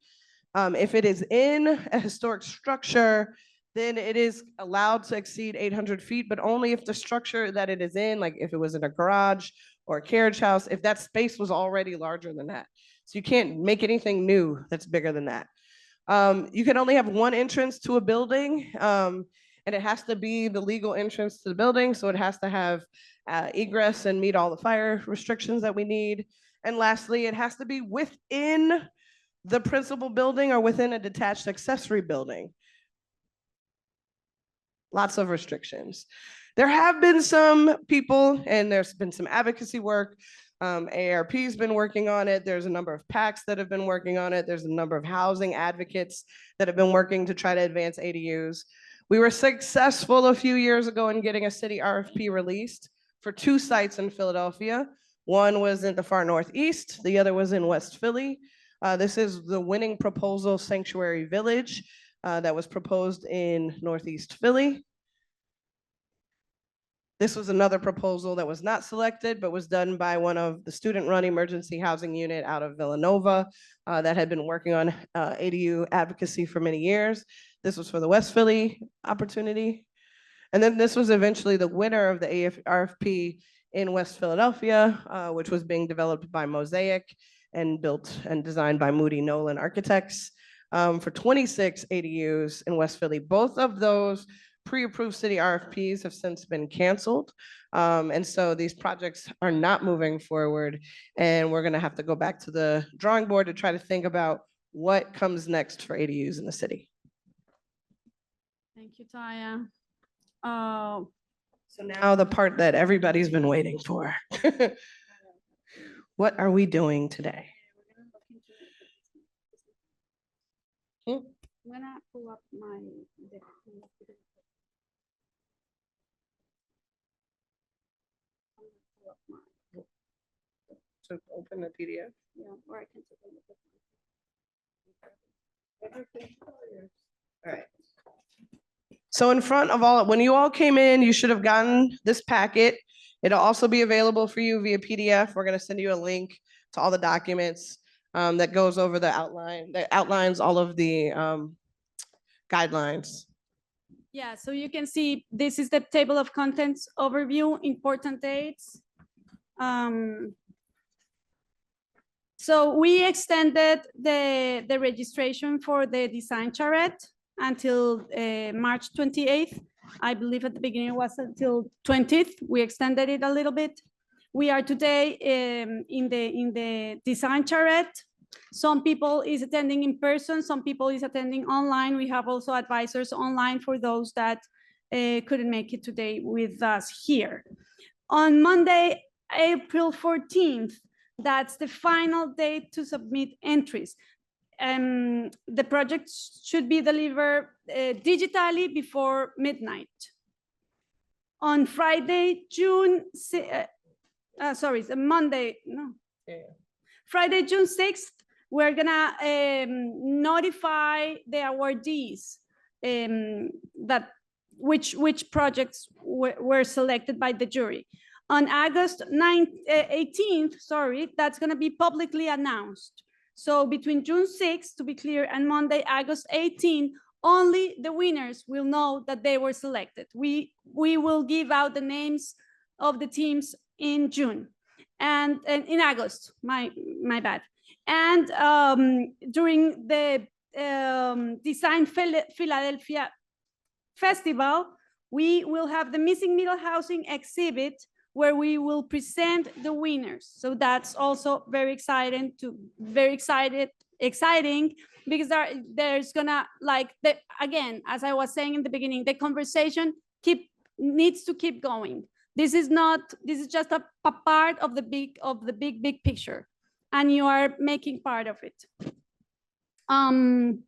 S2: If it is in a historic structure, then it is allowed to exceed 800 feet, but only if the structure that it is in, like if it was in a garage or a carriage house, if that space was already larger than that. So you can't make anything new that's bigger than that. You can only have 1 entrance to a building, and it has to be the legal entrance to the building. So it has to have egress and meet all the fire restrictions that we need. And lastly, it has to be within the principal building or within a detached accessory building. Lots of restrictions. There have been some people, and there's been some advocacy work. AARP's been working on it. There's a number of PACs that have been working on it. There's a number of housing advocates that have been working to try to advance ADUs. We were successful a few years ago in getting a city RFP released for 2 sites in Philadelphia. One was in the far northeast, the other was in West Philly. This is the winning proposal, Sanctuary Village, that was proposed in Northeast Philly. This was another proposal that was not selected, but was done by one of the student-run emergency housing unit out of Villanova that had been working on ADU advocacy for many years. This was for the West Philly opportunity. And then this was eventually the winner of the RFP in West Philadelphia, which was being developed by Mosaic and built and designed by Moody Nolan Architects. for 26 ADUs in West Philly. Both of those pre-approved city RFPs have since been canceled. And so these projects are not moving forward. And we're gonna have to go back to the drawing board to try to think about what comes next for ADUs in the city.
S1: Thank you, Taya.
S2: So now the part that everybody's been waiting for. What are we doing today?
S1: I'm gonna pull up my.
S2: So open the PDF.
S1: Yeah, or I can take a look at
S2: All right. So in front of all, when you all came in, you should have gotten this packet. It'll also be available for you via PDF. We're gonna send you a link to all the documents that goes over the outline, that outlines all of the guidelines.
S1: Yeah, so you can see this is the table of contents overview, important dates. So we extended the registration for the Design Charrette until March 28th. I believe at the beginning it was until 20th. We extended it a little bit. We are today in the Design Charrette. Some people is attending in person, some people is attending online. We have also advisors online for those that couldn't make it today with us here. On Monday, April 14th, that's the final date to submit entries. The project should be delivered digitally before midnight. On Friday, Monday, no.
S2: Yeah.
S1: Friday, June 6th, we're gonna notify the awardees that which projects were selected by the jury. On August 18th, that's gonna be publicly announced. So between June 6th, to be clear, and Monday, August 18th, only the winners will know that they were selected. We will give out the names of the teams in June and in August, my bad. And during the Design Philadelphia Festival, we will have the Missing Middle Housing exhibit where we will present the winners. So that's also very exciting because there's gonna, again, as I was saying in the beginning, the conversation needs to keep going. This is just a part of the big picture, and you are making part of it. I'm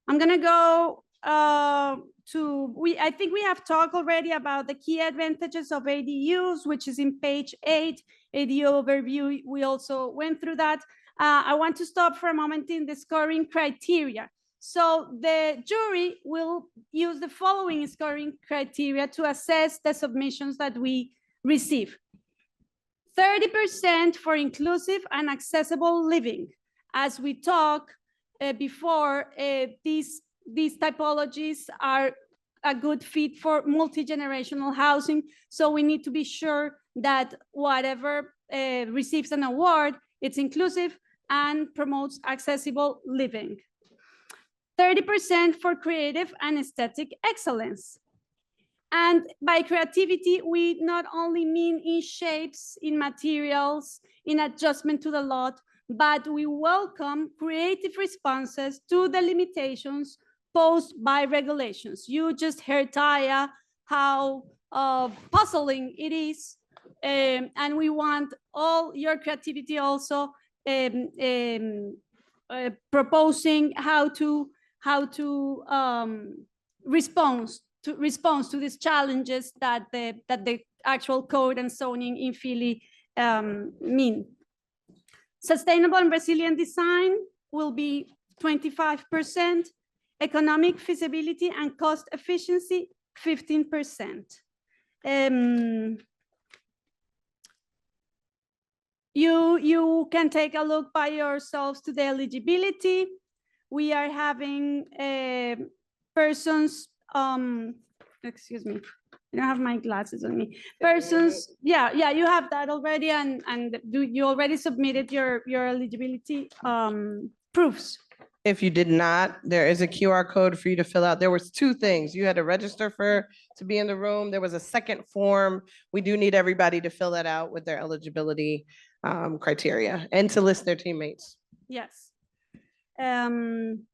S1: gonna go I think we have talked already about the key advantages of ADUs, which is in page 8, ADU overview. We also went through that. I want to stop for a moment in the scoring criteria. So the jury will use the following scoring criteria to assess the submissions that we receive. 30% for inclusive and accessible living. As we talked before, these typologies are a good fit for multi-generational housing. So we need to be sure that whatever receives an award, it's inclusive and promotes accessible living. 30% for creative and aesthetic excellence. And by creativity, we not only mean in shapes, in materials, in adjustment to the lot, but we welcome creative responses to the limitations posed by regulations. You just heard, Taya, how puzzling it is. And we want all your creativity also proposing how to respond to these challenges that the actual code and zoning in Philly mean. Sustainable and resilient design will be 25%. Economic feasibility and cost efficiency, 15%. You can take a look by yourselves to the eligibility. We are having persons, excuse me, I don't have my glasses on me. Persons, yeah, you have that already, and you already submitted your eligibility proofs.
S2: If you did not, there is a QR code for you to fill out. There was two things. You had to register to be in the room. There was a second form. We do need everybody to fill that out with their eligibility criteria and to list their teammates.
S1: Yes. And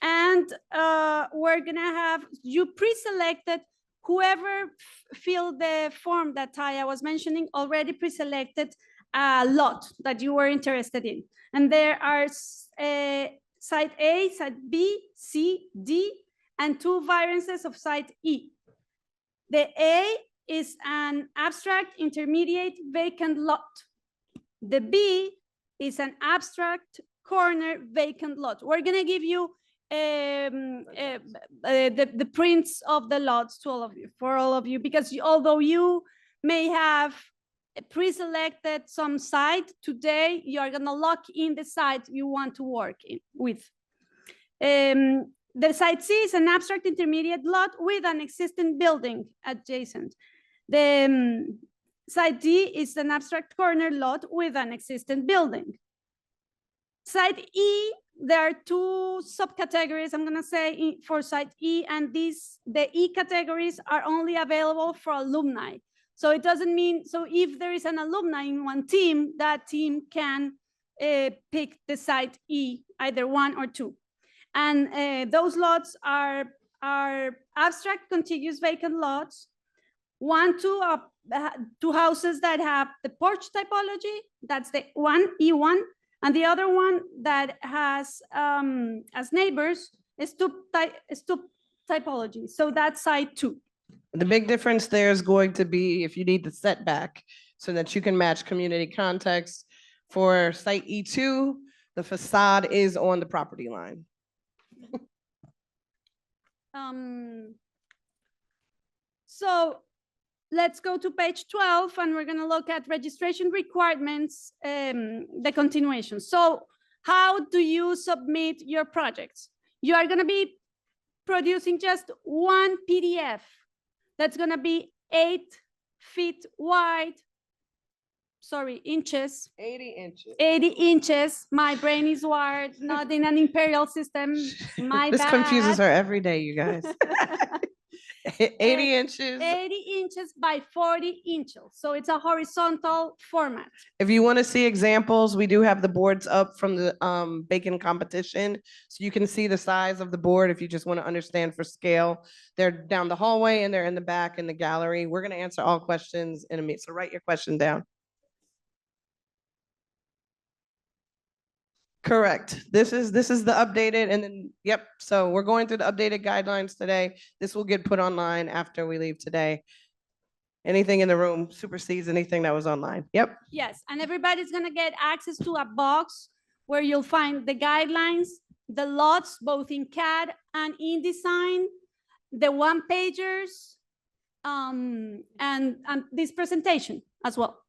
S1: we're gonna have you pre-selected. Whoever filled the form that Taya was mentioning already pre-selected a lot that you were interested in. And there are site A, site B, C, D, and 2 variances of site E. The A is an abstract intermediate vacant lot. The B is an abstract corner vacant lot. We're gonna give you the prints of the lots to all of you, for all of you, because although you may have pre-selected some site, today you are gonna lock in the site you want to work with. The site C is an abstract intermediate lot with an existing building adjacent. The site D is an abstract corner lot with an existing building. Site E, there are 2 subcategories, I'm gonna say, for site E, and the E categories are only available for alumni. So it doesn't mean, so if there is an alumni in one team, that team can pick the site E, either 1 or 2. And those lots are abstract contiguous vacant lots, 2 houses that have the porch typology, that's the E1, and the other one that has as neighbors is stoop typology. So that's site 2.
S2: The big difference there is going to be if you need the setback so that you can match community context. For site E2, the facade is on the property line.
S1: So let's go to page 12, and we're gonna look at registration requirements, the continuation. So how do you submit your projects? You are gonna be producing just one PDF that's gonna be 8 feet wide, inches.
S2: 80 inches.
S1: 80 inches. My brain is wired, not in an imperial system. My
S2: This
S1: bad.
S2: confuses her every day, you guys. 80 inches.
S1: 80 inches by 40 inches. So it's a horizontal format.
S2: If you want to see examples, we do have the boards up from the bacon competition. So you can see the size of the board if you just want to understand for scale. They're down the hallway and they're in the back in the gallery. We're going to answer all questions in a minute. So write your question down. Correct. This is the updated, and then, yep. So we're going through the updated guidelines today. This will get put online after we leave today. Anything in the room supersedes anything that was online. Yep.
S1: Yes, and everybody's gonna get access to a box where you'll find the guidelines, the lots, both in CAD and InDesign, the one-pagers, and this presentation as well.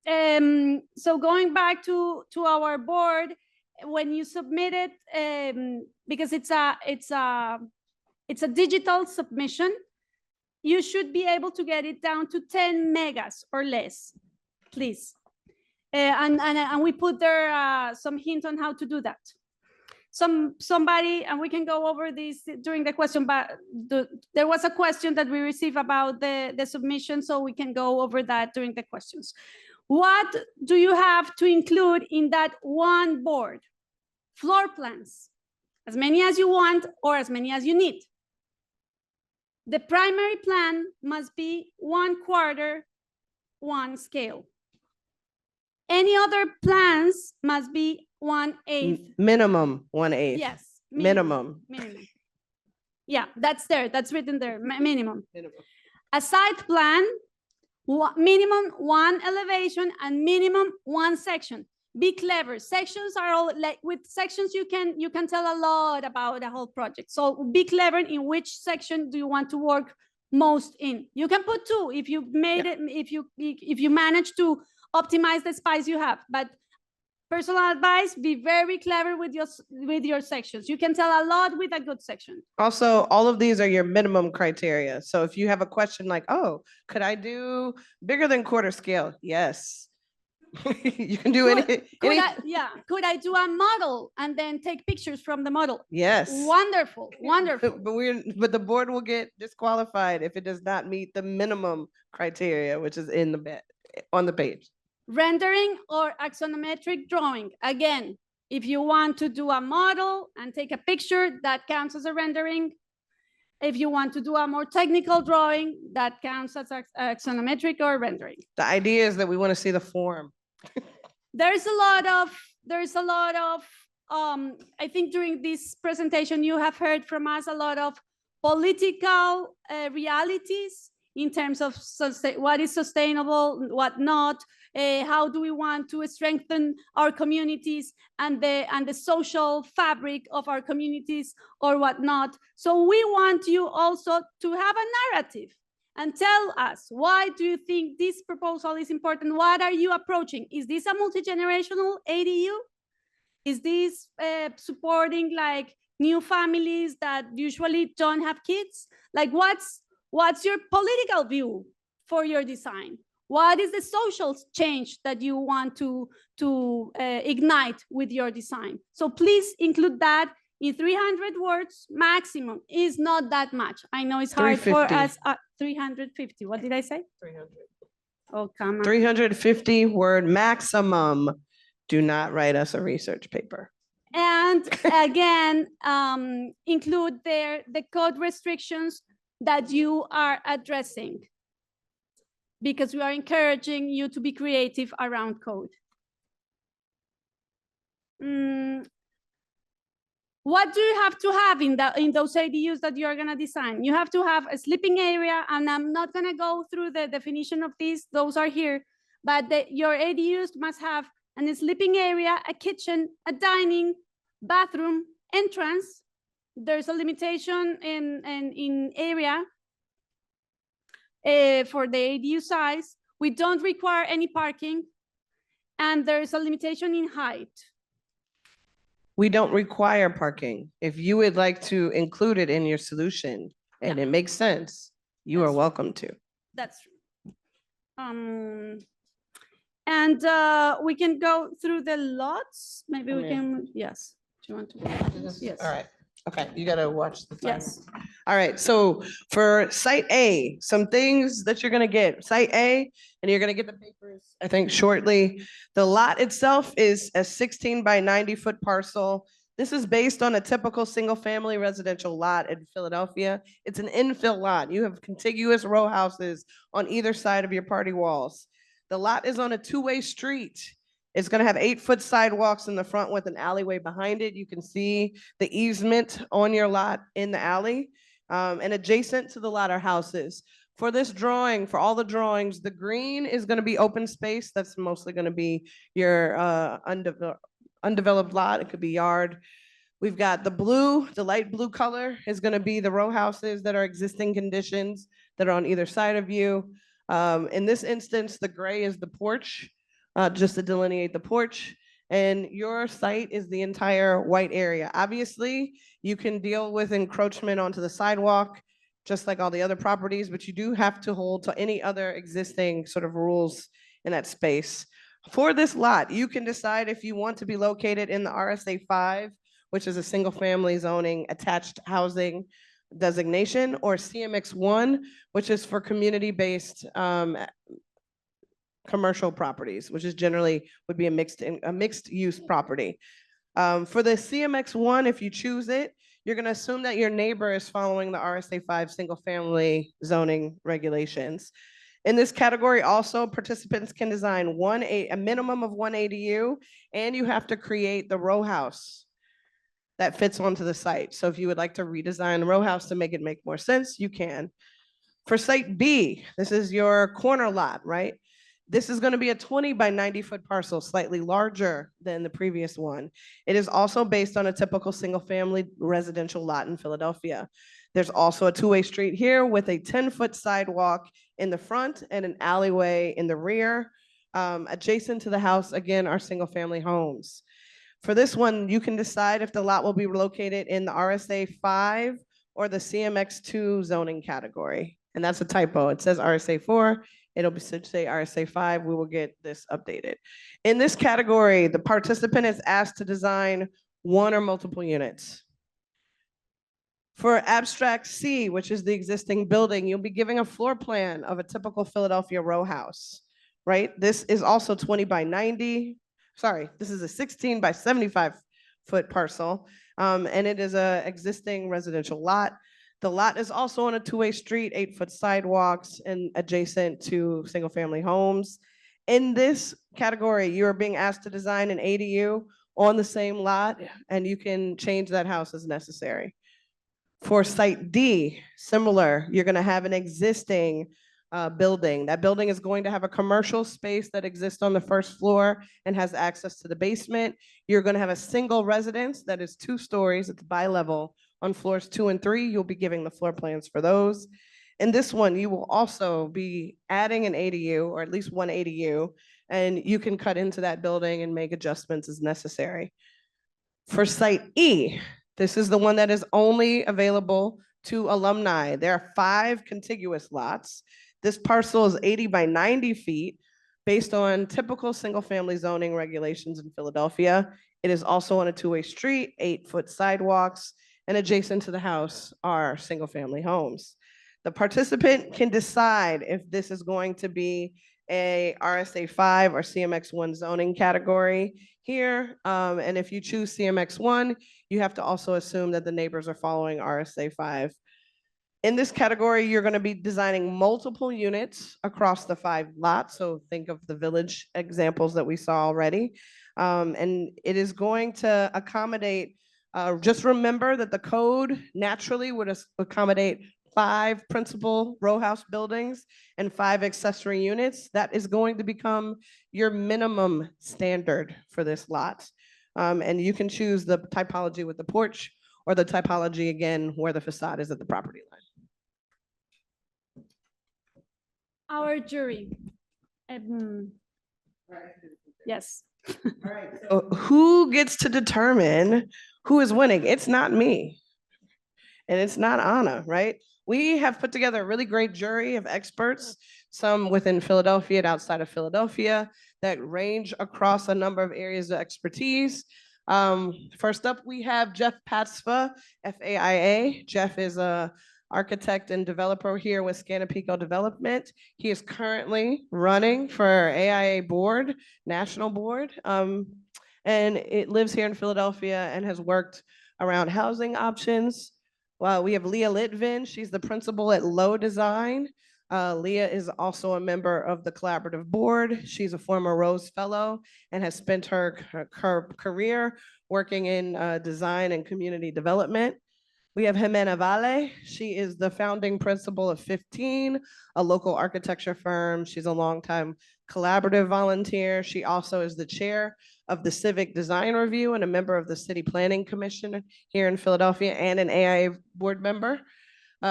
S1: So going back to our board, when you submit it, because it's a digital submission, you should be able to get it down to 10 megas or less, please. And we put there some hint on how to do that. Somebody, and we can go over this during the question, but there was a question that we received about the submission, so we can go over that during the questions. What do you have to include in that one board? Floor plans, as many as you want or as many as you need. The primary plan must be 1/4, 1 scale. Any other plans must be 1/8.
S2: Minimum 1/8.
S1: Yes.
S2: Minimum.
S1: Yeah, that's there. That's written there. Minimum.
S2: Minimum.
S1: A site plan, minimum 1 elevation and minimum 1 section. Be clever. Sections are all like, with sections you can tell a lot about the whole project. So be clever in which section do you want to work most in. You can put 2 if you made it, if you manage to optimize the space you have. But personal advice, be very clever with your sections. You can tell a lot with a good section.
S2: Also, all of these are your minimum criteria. So if you have a question like, oh, could I do bigger than 1/4 scale? Yes. You can do
S1: Could
S2: any.
S1: could I do a model and then take pictures from the model?
S2: Yes.
S1: Wonderful, wonderful.
S2: But the board will get disqualified if it does not meet the minimum criteria, which is in the on the page.
S1: Rendering or axonometric drawing. Again, if you want to do a model and take a picture, that counts as a rendering. If you want to do a more technical drawing, that counts as axonometric or rendering.
S2: The idea is that we want to see the form.
S1: There's a lot of, I think during this presentation, you have heard from us a lot of political realities in terms of what is sustainable, what not, how do we want to strengthen our communities and the social fabric of our communities or whatnot. So we want you also to have a narrative and tell us, why do you think this proposal is important? What are you approaching? Is this a multi-generational ADU? Is this supporting like new families that usually don't have kids? Like what's your political view for your design? What is the social change that you want to ignite with your design? So please include that in 300 words maximum. Is not that much. I know it's hard for us. 350. What did I say?
S2: 300.
S1: Oh, come on.
S2: 350 word maximum. Do not write us a research paper.
S1: And again, include there the code restrictions that you are addressing, because we are encouraging you to be creative around code. What do you have to have in those ADUs that you are going to design? You have to have a sleeping area, and I'm not going to go through the definition of these. Those are here. But your ADUs must have a sleeping area, a kitchen, a dining, bathroom, entrance. There's a limitation in area for the ADU size. We don't require any parking, and there's a limitation in height.
S2: We don't require parking. If you would like to include it in your solution and it makes sense, you are welcome to.
S1: That's true. And we can go through the lots. Maybe we can, yes. Do you want to? Yes.
S2: All right. Okay, you gotta watch the time.
S1: Yes.
S2: All right, so for site A, some things that you're gonna get. Site A, and you're gonna get the papers, I think, shortly. The lot itself is a 16 by 90 foot parcel. This is based on a typical single family residential lot in Philadelphia. It's an infill lot. You have contiguous row houses on either side of your party walls. The lot is on a two-way street. It's gonna have 8-foot sidewalks in the front with an alleyway behind it. You can see the easement on your lot in the alley. And adjacent to the lot are houses. For this drawing, for all the drawings, the green is gonna be open space. That's mostly gonna be your undeveloped lot. It could be yard. We've got the blue, the light blue color is gonna be the row houses that are existing conditions that are on either side of you. In this instance, the gray is the porch. Just to delineate the porch, and your site is the entire white area. Obviously, you can deal with encroachment onto the sidewalk, just like all the other properties, but you do have to hold to any other existing sort of rules in that space. For this lot, you can decide if you want to be located in the RSA 5, which is a single family zoning attached housing designation, or CMX 1, which is for community-based commercial properties, which is generally would be a mixed use property. For the CMX 1, if you choose it, you're going to assume that your neighbor is following the RSA 5 single family zoning regulations. In this category, also participants can design a minimum of 1 ADU, and you have to create the row house that fits onto the site. So if you would like to redesign the row house to make it make more sense, you can. For site B, this is your corner lot, right? This is going to be a 20 by 90 foot parcel, slightly larger than the previous one. It is also based on a typical single family residential lot in Philadelphia. There's also a two-way street here with a 10-foot sidewalk in the front and an alleyway in the rear. Adjacent to the house, again, are single family homes. For this one, you can decide if the lot will be located in the RSA 5 or the CMX 2 zoning category. And that's a typo. It says RSA 4. It'll be should say RSA 5. We will get this updated. In this category, the participant is asked to design one or multiple units. For abstract C, which is the existing building, you'll be giving a floor plan of a typical Philadelphia row house, right? This is also 20 by 90. Sorry, this is a 16 by 75 foot parcel, and it is a existing residential lot. The lot is also on a two-way street, 8-foot sidewalks, and adjacent to single-family homes. In this category, you are being asked to design an ADU on the same lot, and you can change that house as necessary. For site D, similar, you're gonna have an existing building. That building is going to have a commercial space that exists on the first floor and has access to the basement. You're gonna have a single residence that is 2 stories, it's bi-level. On floors 2 and 3, you'll be giving the floor plans for those. In this one, you will also be adding an ADU, or at least one ADU, and you can cut into that building and make adjustments as necessary. For site E, this is the one that is only available to alumni. There are 5 contiguous lots. This parcel is 80 by 90 feet based on typical single-family zoning regulations in Philadelphia. It is also on a two-way street, 8-foot sidewalks, and adjacent to the house are single-family homes. The participant can decide if this is going to be a RSA 5 or CMX 1 zoning category here. And if you choose CMX 1, you have to also assume that the neighbors are following RSA 5. In this category, you're going to be designing multiple units across the 5 lots. So think of the village examples that we saw already. And it is going to accommodate, just remember that the code naturally would accommodate 5 principal row house buildings and 5 accessory units. That is going to become your minimum standard for this lot. And you can choose the typology with the porch or the typology again where the facade is at the property line.
S1: Our jury. Yes.
S2: All right. So who gets to determine who is winning? It's not me. And it's not Anna, right? We have put together a really great jury of experts, some within Philadelphia and outside of Philadelphia, that range across a number of areas of expertise. First up, we have Jeff Patsfa, FAIA. Jeff is a architect and developer here with Scanapico Development. He is currently running for AIA board, national board, and it lives here in Philadelphia and has worked around housing options. Well, we have Leah Litvin. She's the principal at Low Design. Leah is also a member of the collaborative board. She's a former Rose Fellow and has spent her career working in design and community development. We have Jimena Valle. She is the founding principal of 15, a local architecture firm. She's a longtime collaborative volunteer. She also is the chair of the Civic Design Review and a member of the City Planning Commission here in Philadelphia and an AIA board member.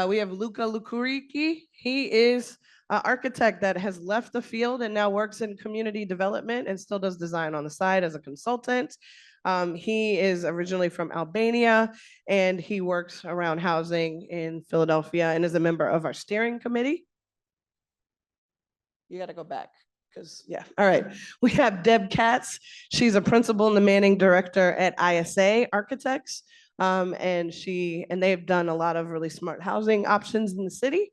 S2: We have Luca Lukuriki. He is an architect that has left the field and now works in community development and still does design on the side as a consultant. He is originally from Albania and he works around housing in Philadelphia and is a member of our steering committee. You got to go back. Yeah, all right. We have Deb Katz. She's a principal and the managing director at ISA Architects. And they've done a lot of really smart housing options in the city.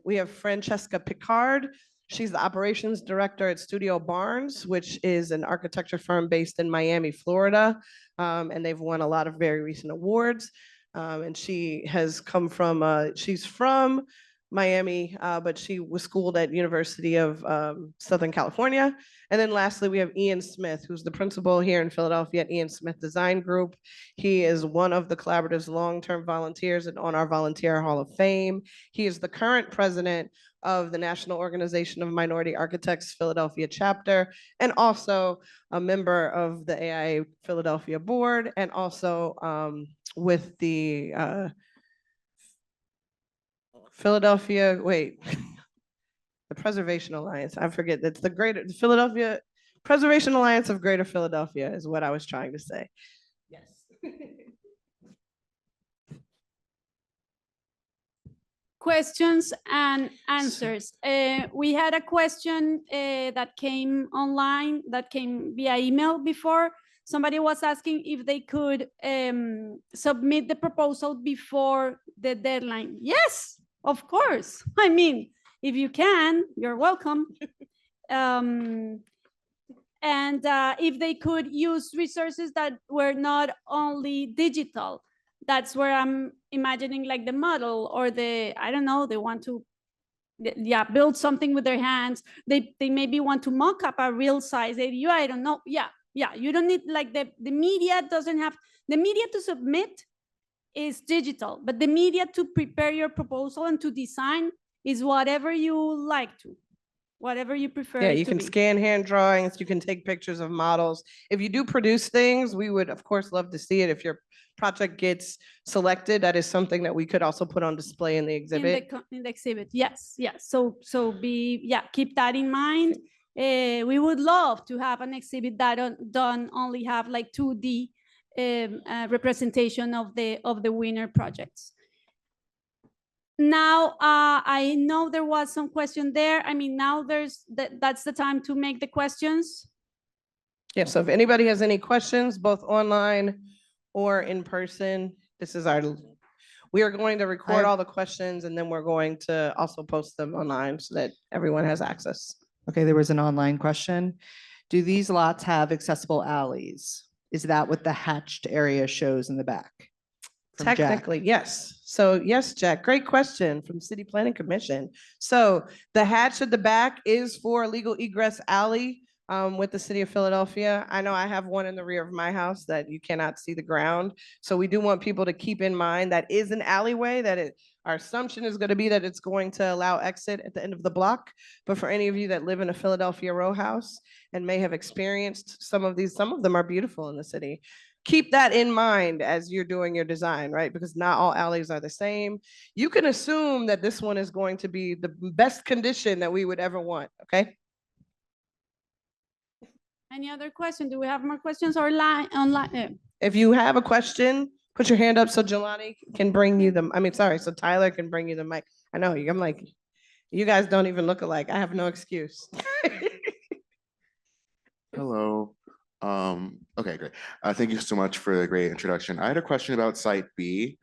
S2: We have Francesca Picard. She's the operations director at Studio Barnes, which is an architecture firm based in Miami, Florida. And they've won a lot of very recent awards. And she has come from, she's from Miami, but she was schooled at University of Southern California. And then lastly, we have Ian Smith, who's the principal here in Philadelphia at Ian Smith Design Group. He is one of the collaborative's long-term volunteers and on our Volunteer Hall of Fame. He is the current president of the National Organization of Minority Architects Philadelphia chapter, and also a member of the AIA Philadelphia board, and also with the Philadelphia, the Preservation Alliance. I forget, that's the Philadelphia Preservation Alliance of Greater Philadelphia is what I was trying to say. Yes.
S1: questions and answers. We had a question that came online, that came via email before. Somebody was asking if they could submit the proposal before the deadline. Yes, of course. I mean, if you can, you're welcome. And if they could use resources that were not only digital. That's where I'm imagining like the model or the, I don't know, they want to, yeah, build something with their hands. They maybe want to mock up a real size ADU. I don't know. Yeah, you don't need like the media doesn't have, the media to submit is digital, but the media to prepare your proposal and to design is whatever you like to. Whatever you prefer.
S2: Yeah, you can scan hand drawings, you can take pictures of models. If you do produce things, we would of course love to see it. If your project gets selected, that is something that we could also put on display in the exhibit.
S1: In the exhibit, yes. So keep that in mind. We would love to have an exhibit that don't only have like 2D representation of the winner projects. Now, I know there was some question there. I mean, now that's the time to make the questions.
S2: Yeah, so if anybody has any questions, both online or in person, we are going to record all the questions and then we're going to also post them online so that everyone has access.
S5: Okay, there was an online question. Do these lots have accessible alleys? Is that what the hatched area shows in the back? Jack.
S2: Technically, yes. So yes, Jack, great question from City Planning Commission. So the hatch at the back is for legal egress alley with the City of Philadelphia. I know I have one in the rear of my house that you cannot see the ground. So we do want people to keep in mind that is an alleyway, our assumption is going to be that it's going to allow exit at the end of the block. But for any of you that live in a Philadelphia row house and may have experienced some of them are beautiful in the city. Keep that in mind as you're doing your design, right? Because not all alleys are the same. You can assume that this one is going to be the best condition that we would ever want, okay?
S1: Any other question? Do we have more questions or online?
S2: If you have a question, put your hand up so Jelani can bring you so Tyler can bring you the mic. I know, I'm like, you guys don't even look alike. I have no excuse.
S6: Hello. Okay, great. Thank you so much for the great introduction. I had a question about Site B.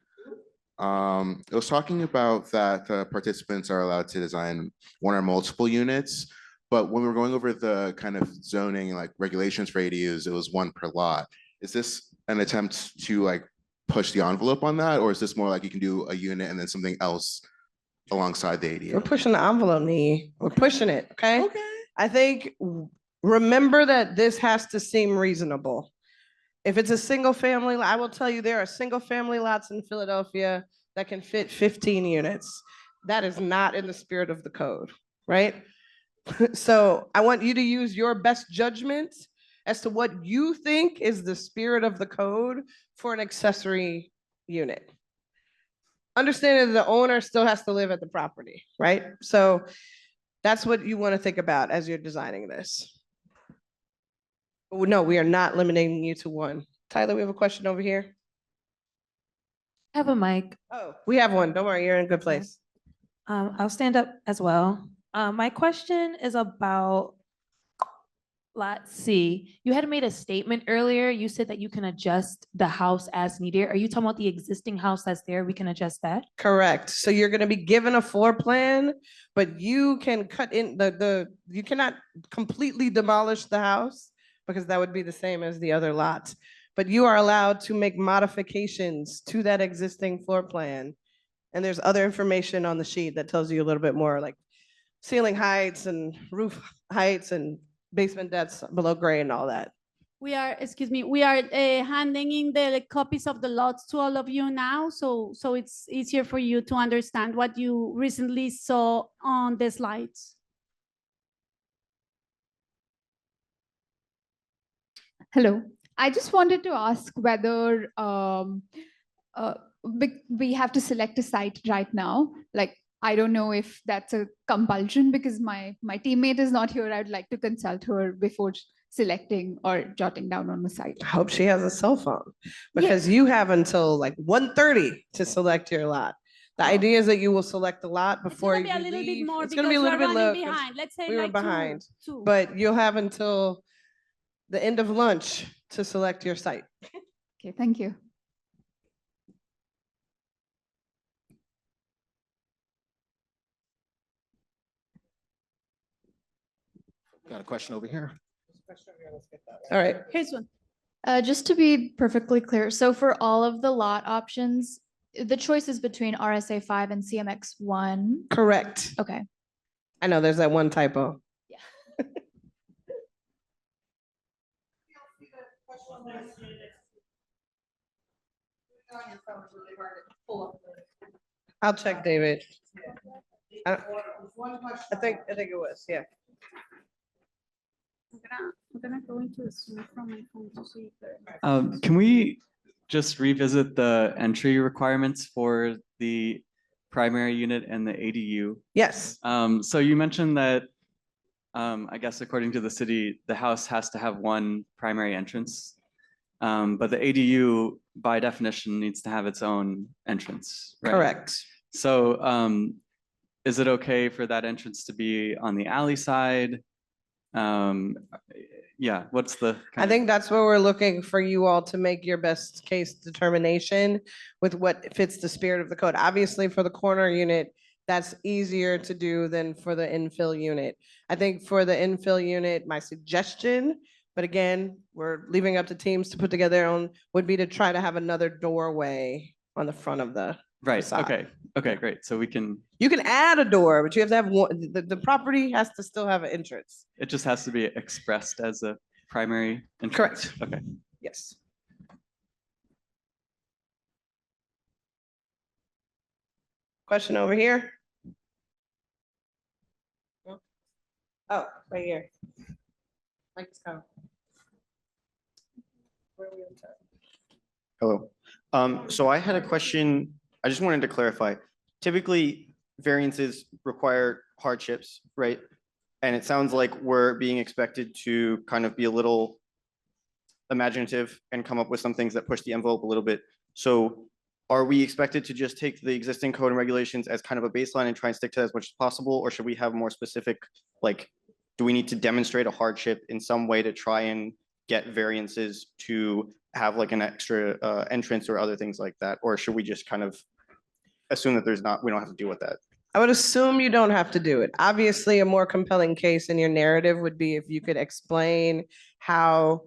S6: It was talking about that participants are allowed to design one or multiple units, but when we were going over the kind of zoning like regulations for ADUs, it was one per lot. Is this an attempt to like push the envelope on that, or is this more like you can do a unit and then something else alongside the ADU?
S2: We're pushing the envelope, Nee. We're pushing it, okay?
S6: Okay.
S2: I think, remember that this has to seem reasonable. If it's a single family, I will tell you there are single family lots in Philadelphia that can fit 15 units. That is not in the spirit of the code, right? So I want you to use your best judgment as to what you think is the spirit of the code for an accessory unit. Understanding that the owner still has to live at the property, right? So that's what you want to think about as you're designing this. No, we are not limiting you to one. Tyler, we have a question over here.
S7: I have a mic.
S2: Oh, we have one. Don't worry, you're in a good place.
S7: I'll stand up as well. My question is about Lot C. You had made a statement earlier. You said that you can adjust the house as needed. Are you talking about the existing house that's there? We can adjust that?
S2: Correct. So you're going to be given a floor plan, but you can cut in you cannot completely demolish the house because that would be the same as the other lot. But you are allowed to make modifications to that existing floor plan. And there's other information on the sheet that tells you a little bit more, like ceiling heights and roof heights and basement depths below grade and all that.
S1: We are handing in the copies of the lots to all of you now, so it's easier for you to understand what you recently saw on the slides.
S8: Hello. I just wanted to ask whether we have to select a site right now. Like, I don't know if that's a compulsion because my teammate is not here. I'd like to consult her before selecting or jotting down on the site.
S2: I hope she has a cell phone because you have until like 1:30 to select your lot. The idea is that you will select the lot
S1: It's
S2: before
S1: gonna
S2: you
S1: be a little bit
S2: leave.
S1: more
S2: It's gonna be a
S1: because
S2: little
S1: we're
S2: bit low.
S1: running
S2: 'cause
S1: behind. Let's say
S2: we were
S1: like
S2: behind,
S1: two.
S2: but you'll have until the end of lunch to select your site.
S8: Okay, thank you.
S9: Got a question over here.
S2: All right.
S1: Here's one.
S10: Just to be perfectly clear, so for all of the lot options, the choice is between RSA 5 and CMX 1.
S2: Correct.
S10: Okay.
S2: I know there's that one typo.
S10: Yeah.
S2: I'll check, David. I think it was, yeah.
S1: I'm gonna go into the Zoom from my phone to see if there.
S11: Can we just revisit the entry requirements for the primary unit and the ADU?
S2: Yes,
S11: So you mentioned that, I guess according to the city, the house has to have one primary entrance. But the ADU by definition needs to have its own entrance, right?
S2: correct.
S11: So, is it okay for that entrance to be on the alley side? Yeah, what's the?
S2: I think that's where we're looking for you all to make your best case determination with what fits the spirit of the code. Obviously, for the corner unit, that's easier to do than for the infill unit. I think for the infill unit, my suggestion, but again, we're leaving up to teams to put together their own, would be to try to have another doorway on the front of the
S11: Right,
S2: facade.
S11: okay, great. So we can,
S2: You can add a door, but you have to have one, the property has to still have an entrance.
S11: it just has to be expressed as a primary entrance.
S2: Correct.
S11: Okay.
S2: Yes. Question over here? Oh, right here. Mike's coming. Where are we on time?
S12: Hello. So I had a question. I just wanted to clarify. Typically, variances require hardships, right? And it sounds like we're being expected to kind of be a little imaginative and come up with some things that push the envelope a little bit. So are we expected to just take the existing code and regulations as kind of a baseline and try and stick to that as much as possible? Or should we have more specific, like, do we need to demonstrate a hardship in some way to try and get variances to have like an extra entrance or other things like that? Or should we just kind of assume that we don't have to deal with that?
S2: I would assume you don't have to do it. Obviously, a more compelling case in your narrative would be if you could explain how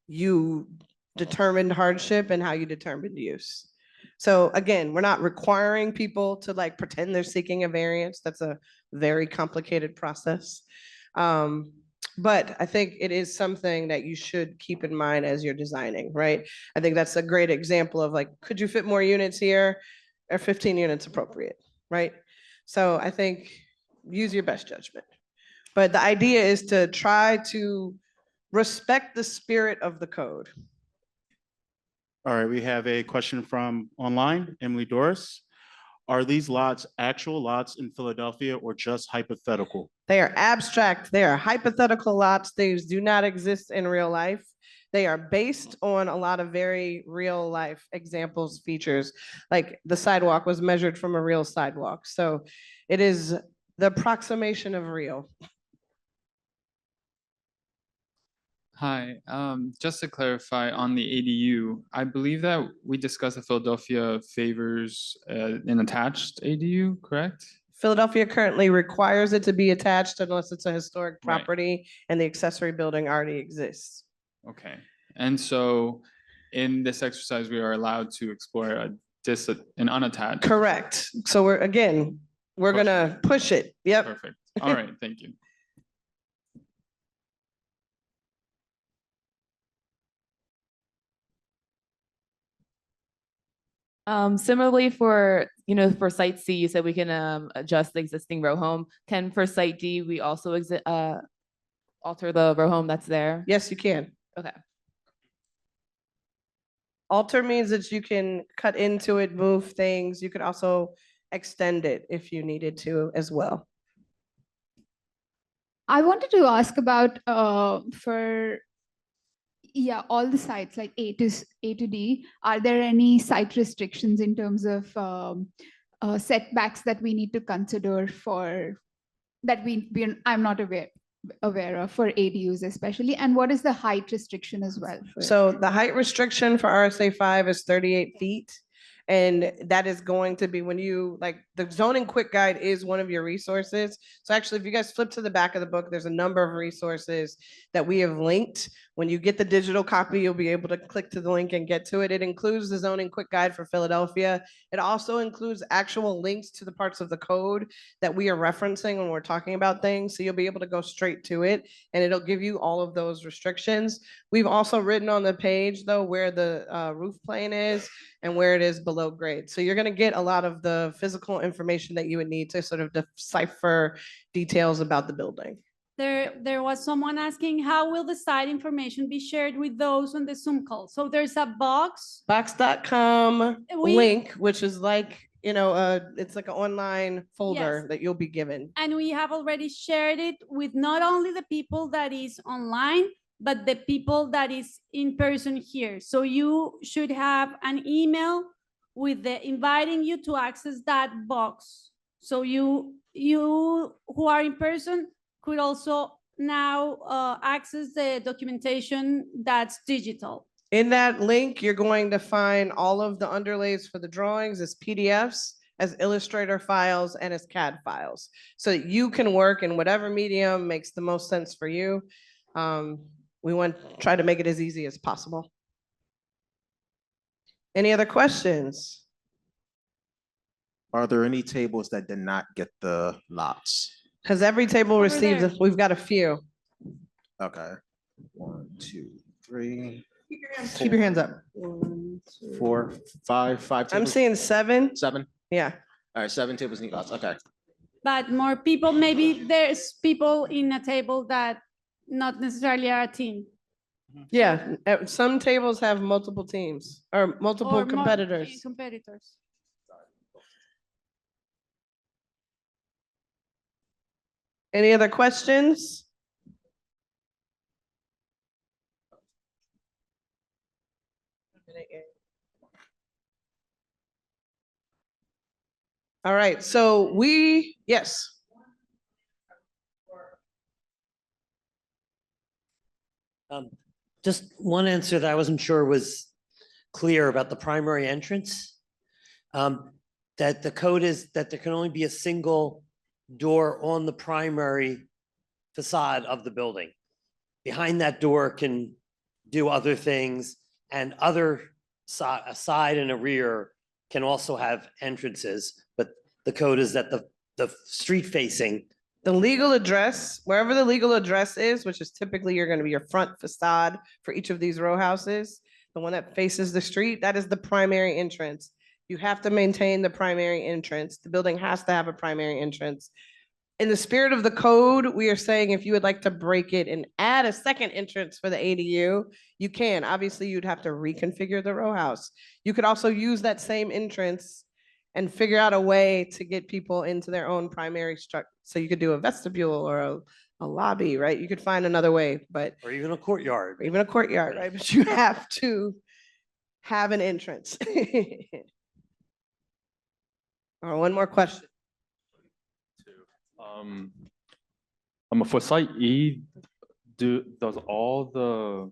S2: you determined hardship and how you determined use. So again, we're not requiring people to like pretend they're seeking a variance. That's a very complicated process. But I think it is something that you should keep in mind as you're designing, right? I think that's a great example of like, could you fit more units here? Are 15 units appropriate, right? So I think use your best judgment. But the idea is to try to respect the spirit of the code.
S13: All right, we have a question from online, Emily Doris. Are these lots actual lots in Philadelphia or just hypothetical?
S2: They are abstract. They are hypothetical lots. These do not exist in real life. They are based on a lot of very real life examples, features, like the sidewalk was measured from a real sidewalk. So it is the approximation of real.
S14: Hi, just to clarify on the ADU, I believe that we discussed that Philadelphia favors an attached ADU, correct?
S2: Philadelphia currently requires it to be attached unless it's a historic
S14: Right.
S2: property and the accessory building already exists.
S14: Okay, and so in this exercise, we are allowed to explore an unattached.
S2: Correct. So we're gonna push it. Yep.
S14: Perfect. All right, thank you.
S15: Similarly for, for site C, you said we can adjust the existing row home. Can for site D, we also alter the row home that's there?
S2: Yes, you can.
S15: Okay.
S2: Alter means that you can cut into it, move things. You could also extend it if you needed to as well.
S8: I wanted to ask about for all the sites like A to D, are there any site restrictions in terms of setbacks that we need to consider for that I'm not aware of for ADUs especially, and what is the height restriction as well?
S2: So the height restriction for RSA 5 is 38 feet. And that is going to be when you, like, the zoning quick guide is one of your resources. So actually, if you guys flip to the back of the book, there's a number of resources that we have linked. When you get the digital copy, you'll be able to click to the link and get to it. It includes the zoning quick guide for Philadelphia. It also includes actual links to the parts of the code that we are referencing when we're talking about things. So you'll be able to go straight to it and it'll give you all of those restrictions. We've also written on the page though, where the roof plane is and where it is below grade. So you're gonna get a lot of the physical information that you would need to sort of decipher details about the building.
S1: There was someone asking, how will the site information be shared with those on the Zoom call? So there's a
S2: box.com
S1: We-
S2: link, which is like, it's like an online folder
S1: Yes.
S2: that you'll be given.
S1: And we have already shared it with not only the people that is online, but the people that is in person here. So you should have an email with the inviting you to access that box. So you who are in person could also now access the documentation that's digital.
S2: In that link, you're going to find all of the underlays for the drawings as PDFs, as Illustrator files, and as CAD files. So that you can work in whatever medium makes the most sense for you. We want to try to make it as easy as possible. Any other questions?
S9: Are there any tables that did not get the lots?
S2: Because every table receives,
S1: there.
S2: we've got a few.
S9: Okay. 1, 2, 3,
S5: Keep your hands up.
S9: 4, 5
S2: I'm
S9: tables.
S2: seeing 7.
S9: 7.
S2: Yeah.
S9: All right, 7 tables need lots. Okay.
S1: But more people, maybe there's people in a table that not necessarily are a team.
S2: Yeah. Some tables have multiple teams or multiple
S1: or more
S2: competitors.
S1: competitors.
S2: Any other questions? All right, so yes.
S16: Just one answer that I wasn't sure was clear about the primary entrance. That the code is that there can only be a single door on the primary facade of the building. Behind that door can do other things, and a side and a rear can also have entrances, but the code is that the street facing.
S2: The legal address, wherever the legal address is, which is typically you're going to be your front facade for each of these row houses, the one that faces the street, that is the primary entrance. You have to maintain the primary entrance. The building has to have a primary entrance. In the spirit of the code, we are saying if you would like to break it and add a second entrance for the ADU, you can. Obviously, you'd have to reconfigure the row house. You could also use that same entrance and figure out a way to get people into their own primary structure. So you could do a vestibule or a lobby, right? You could find another way, but.
S16: Or even a courtyard.
S2: Or even a courtyard, right? But you have to have an entrance. All right, one more question.
S17: For site E, does all the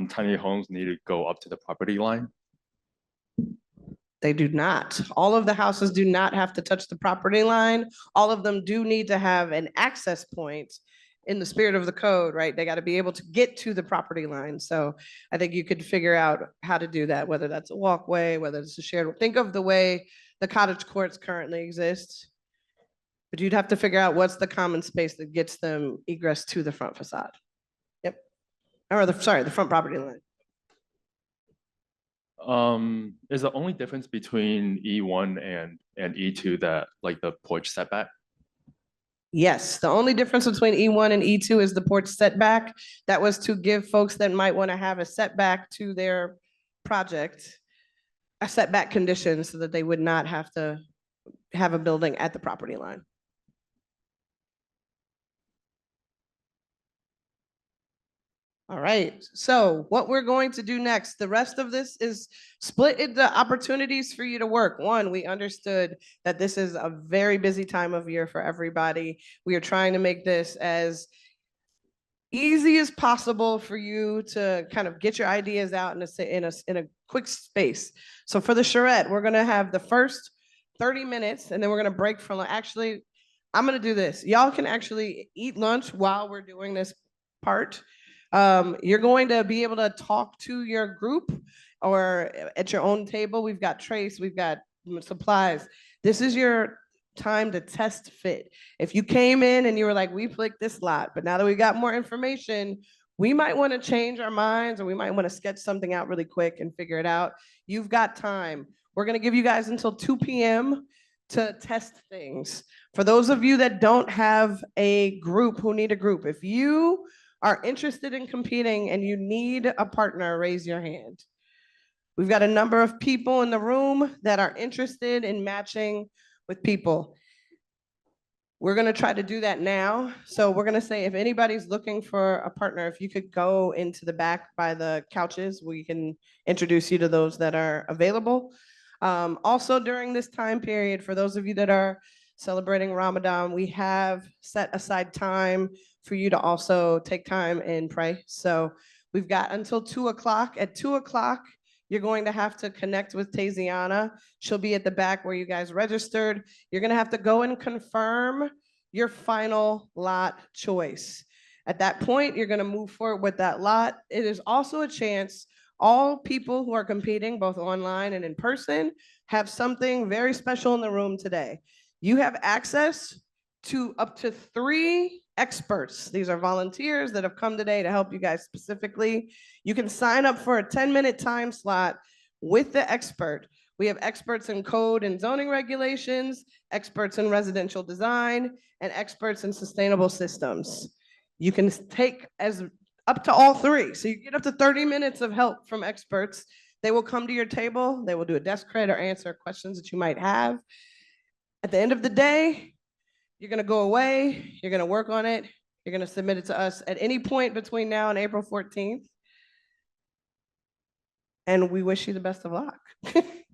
S17: tiny homes need to go up to the property line?
S2: They do not. All of the houses do not have to touch the property line. All of them do need to have an access point in the spirit of the code, right? They got to be able to get to the property line. So I think you could figure out how to do that, whether that's a walkway, whether it's a shared, think of the way the cottage courts currently exist. But you'd have to figure out what's the common space that gets them egress to the front facade. Yep. Or the front property line.
S17: Is the only difference between E1 and E2 that like the porch setback?
S2: Yes, the only difference between E1 and E2 is the porch setback. That was to give folks that might want to have a setback to their project, a setback condition so that they would not have to have a building at the property line. All right, so what we're going to do next, the rest of this is split into opportunities for you to work. One, we understood that this is a very busy time of year for everybody. We are trying to make this as easy as possible for you to kind of get your ideas out in a quick space. So for the charrette, we're gonna have the first 30 minutes and then we're gonna break from, actually, I'm gonna do this. Y'all can actually eat lunch while we're doing this part. You're going to be able to talk to your group or at your own table. We've got trays, we've got supplies. This is your time to test fit. If you came in and you were like, we picked this lot, but now that we got more information, we might want to change our minds or we might want to sketch something out really quick and figure it out. You've got time. We're going to give you guys until 2 p.m. to test things. For those of you that don't have a group, who need a group, if you are interested in competing and you need a partner, raise your hand. We've got a number of people in the room that are interested in matching with people. We're gonna try to do that now. So we're gonna say, if anybody's looking for a partner, if you could go into the back by the couches, we can introduce you to those that are available. Also during this time period, for those of you that are celebrating Ramadan, we have set aside time for you to also take time and pray. So we've got until 2 o'clock. At 2 o'clock, you're going to have to connect with Taziana. She'll be at the back where you guys registered. You're gonna have to go and confirm your final lot choice. At that point, you're gonna move forward with that lot. It is also a chance, all people who are competing, both online and in person, have something very special in the room today. You have access to up to 3 experts. These are volunteers that have come today to help you guys specifically. You can sign up for a 10-minute time slot with the expert. We have experts in code and zoning regulations, experts in residential design, and experts in sustainable systems. You can take as up to all 3. So you get up to 30 minutes of help from experts. They will come to your table. They will do a desk credit or answer questions that you might have. At the end of the day, you're gonna go away, you're gonna work on it, you're gonna submit it to us at any point between now and April 14th. And we wish you the best of luck.